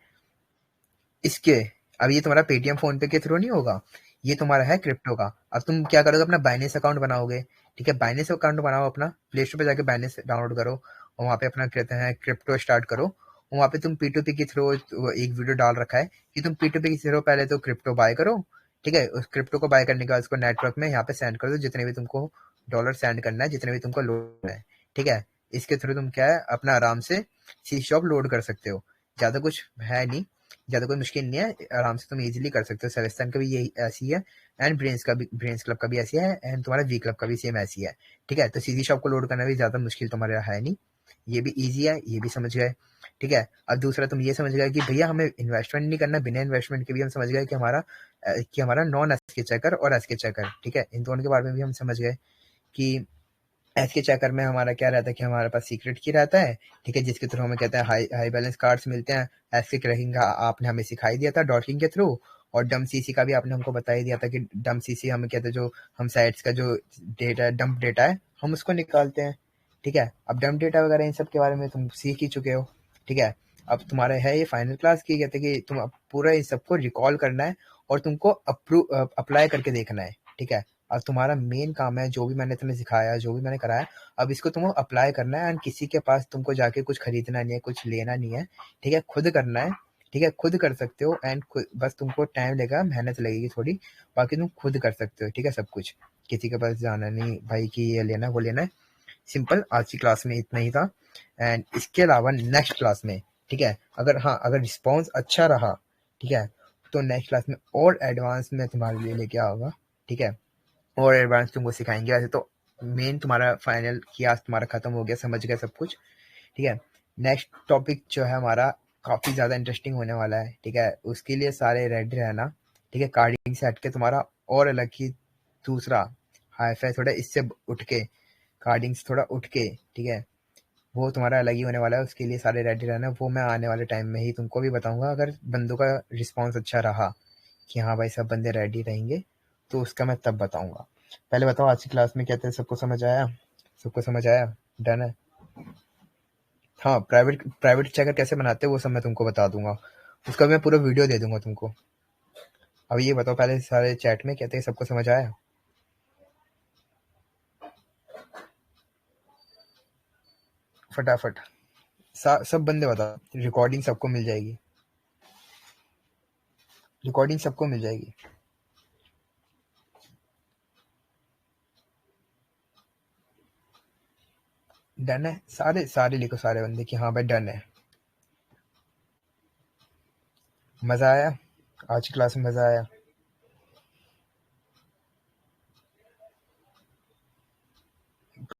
इसके अब ये तुम्हारा पेटीएम फोन पे के थ्रू नहीं होगा, ये तुम्हारा है क्रिप्टो का। अब तुम क्या करोगे, अपना बाइनेंस अकाउंट बनाओगे। ठीक है, बाइनेंस अकाउंट बनाओ, अपना प्ले स्टोर पे जाके बाइनेंस डाउनलोड करो और वहाँ पे अपना कहते हैं क्रिप्टो स्टार्ट करो। और वहाँ पे तुम पी2पी के थ्रू एक वीडियो डाल रखा है कि तुम पी2पी के थ्रू पहले तो क्रिप्टो बाय करो। ठीक है, उस क्रिप्टो को बाय करने के बाद उसको नेटवर्क में यहाँ पे सेंड कर दो, जितने भी तुमको डॉलर सेंड करना है, जितने भी तुमको लोड है। ठीक है, इसके थ्रू तुम क्या है अपना आराम से सी शॉप लोड कर सकते हो। ज्यादा कुछ है नहीं, ज़्यादा कोई मुश्किल नहीं है, आराम से तुम इजीली कर सकते हो। सेलेस्टन का भी यही ऐसी है, एंड ब्रेन्स क्लब का भी ऐसी है, एंड तुम्हारा वी क्लब का भी सेम ऐसी है। ठीक है, तो सीधी शॉप को लोड करना भी ज़्यादा मुश्किल तुम्हारा है नहीं, ये भी ईजी है, ये भी समझ गए। ठीक है, अब दूसरा तुम ये समझ गए कि भैया हमें इन्वेस्टमेंट नहीं करना, बिना इन्वेस्टमेंट के भी हम समझ गए कि हमारा नॉन एस के चेकर और एस के चेकर, ठीक है, इन दोनों के बारे में भी हम समझ गए कि एस के चेकर में हमारा क्या रहता है कि हमारे पास सीक्रेट की रहता है। ठीक है, जिसके थ्रू हमें कहते हैं हाई बैलेंस कार्ड्स मिलते हैं। एस के क्रैकिंग का आपने हमें सिखाई दिया था डॉटकिंग के थ्रू, और डम सीसी का भी आपने हमको बता ही दिया था कि डम सीसी हमें कहते हैं जो हम साइट्स का जो डेटा है, डंप डेटा है, हम उसको निकालते हैं। ठीक है, अब डंप डेटा वगैरह इन सब के बारे में तुम सीख ही चुके हो। ठीक है, अब तुम्हारा है ये फाइनल क्लास की कहते हैं कि तुम अब पूरा इन सबको रिकॉल करना है और तुमको अप्लाई करके देखना है। ठीक है, अब तुम्हारा मेन काम है, जो भी मैंने तुम्हें सिखाया, जो भी मैंने कराया, अब इसको तुमको अप्लाई करना है। एंड किसी के पास तुमको जाके कुछ खरीदना नहीं है, कुछ लेना नहीं है। ठीक है, खुद करना है। ठीक है, खुद कर सकते हो, एंड बस तुमको टाइम लगेगा, मेहनत लगेगी थोड़ी, बाकी तुम खुद कर सकते हो। ठीक है, सब कुछ, किसी के पास जाना नहीं भाई कि ये लेना वो लेना है। सिंपल, आज की क्लास में इतना ही था। एंड इसके अलावा नेक्स्ट क्लास में, ठीक है, अगर रिस्पॉन्स अच्छा रहा, ठीक है, तो नेक्स्ट क्लास में और एडवांस में तुम्हारे लिए लेके आऊंगा। ठीक है, और एडवांस तुमको सिखाएंगे। वैसे तो मेन तुम्हारा फाइनल किया, आज तुम्हारा खत्म हो गया, समझ गए सब कुछ, ठीक है। नेक्स्ट टॉपिक जो है हमारा काफी ज्यादा इंटरेस्टिंग होने वाला है, ठीक है। उसके लिए सारे रेडी रहना, ठीक है। कार्डिंग से हटके तुम्हारा और अलग ही दूसरा हाई फाई, थोड़ा इससे उठ के, कार्डिंग से थोड़ा उठ के, ठीक है, वो तुम्हारा अलग ही होने वाला है। उसके लिए सारे रेडी रहना, वो मैं आने वाले टाइम में ही तुमको भी बताऊंगा। अगर बंदों का रिस्पॉन्स अच्छा रहा कि हाँ भाई सब बंदे रेडी रहेंगे, तो उसका मैं तब बताऊंगा। पहले बताओ आज की क्लास में क्या थे, सबको समझ आया? सबको समझ आया? डन है? हाँ, प्राइवेट प्राइवेट चेकर कैसे बनाते हैं वो सब मैं तुमको बता दूंगा, उसका मैं पूरा वीडियो दे दूंगा तुमको। अब ये बताओ पहले सारे चैट में कहते हैं सबको समझ आया? फटाफट सब बंदे बताओ। रिकॉर्डिंग सबको मिल जाएगी, रिकॉर्डिंग सबको मिल जाएगी। डन है? सारे सारे लिखो, सारे बंदे कि हाँ भाई डन है। मजा आया? आज की क्लास में मजा आया?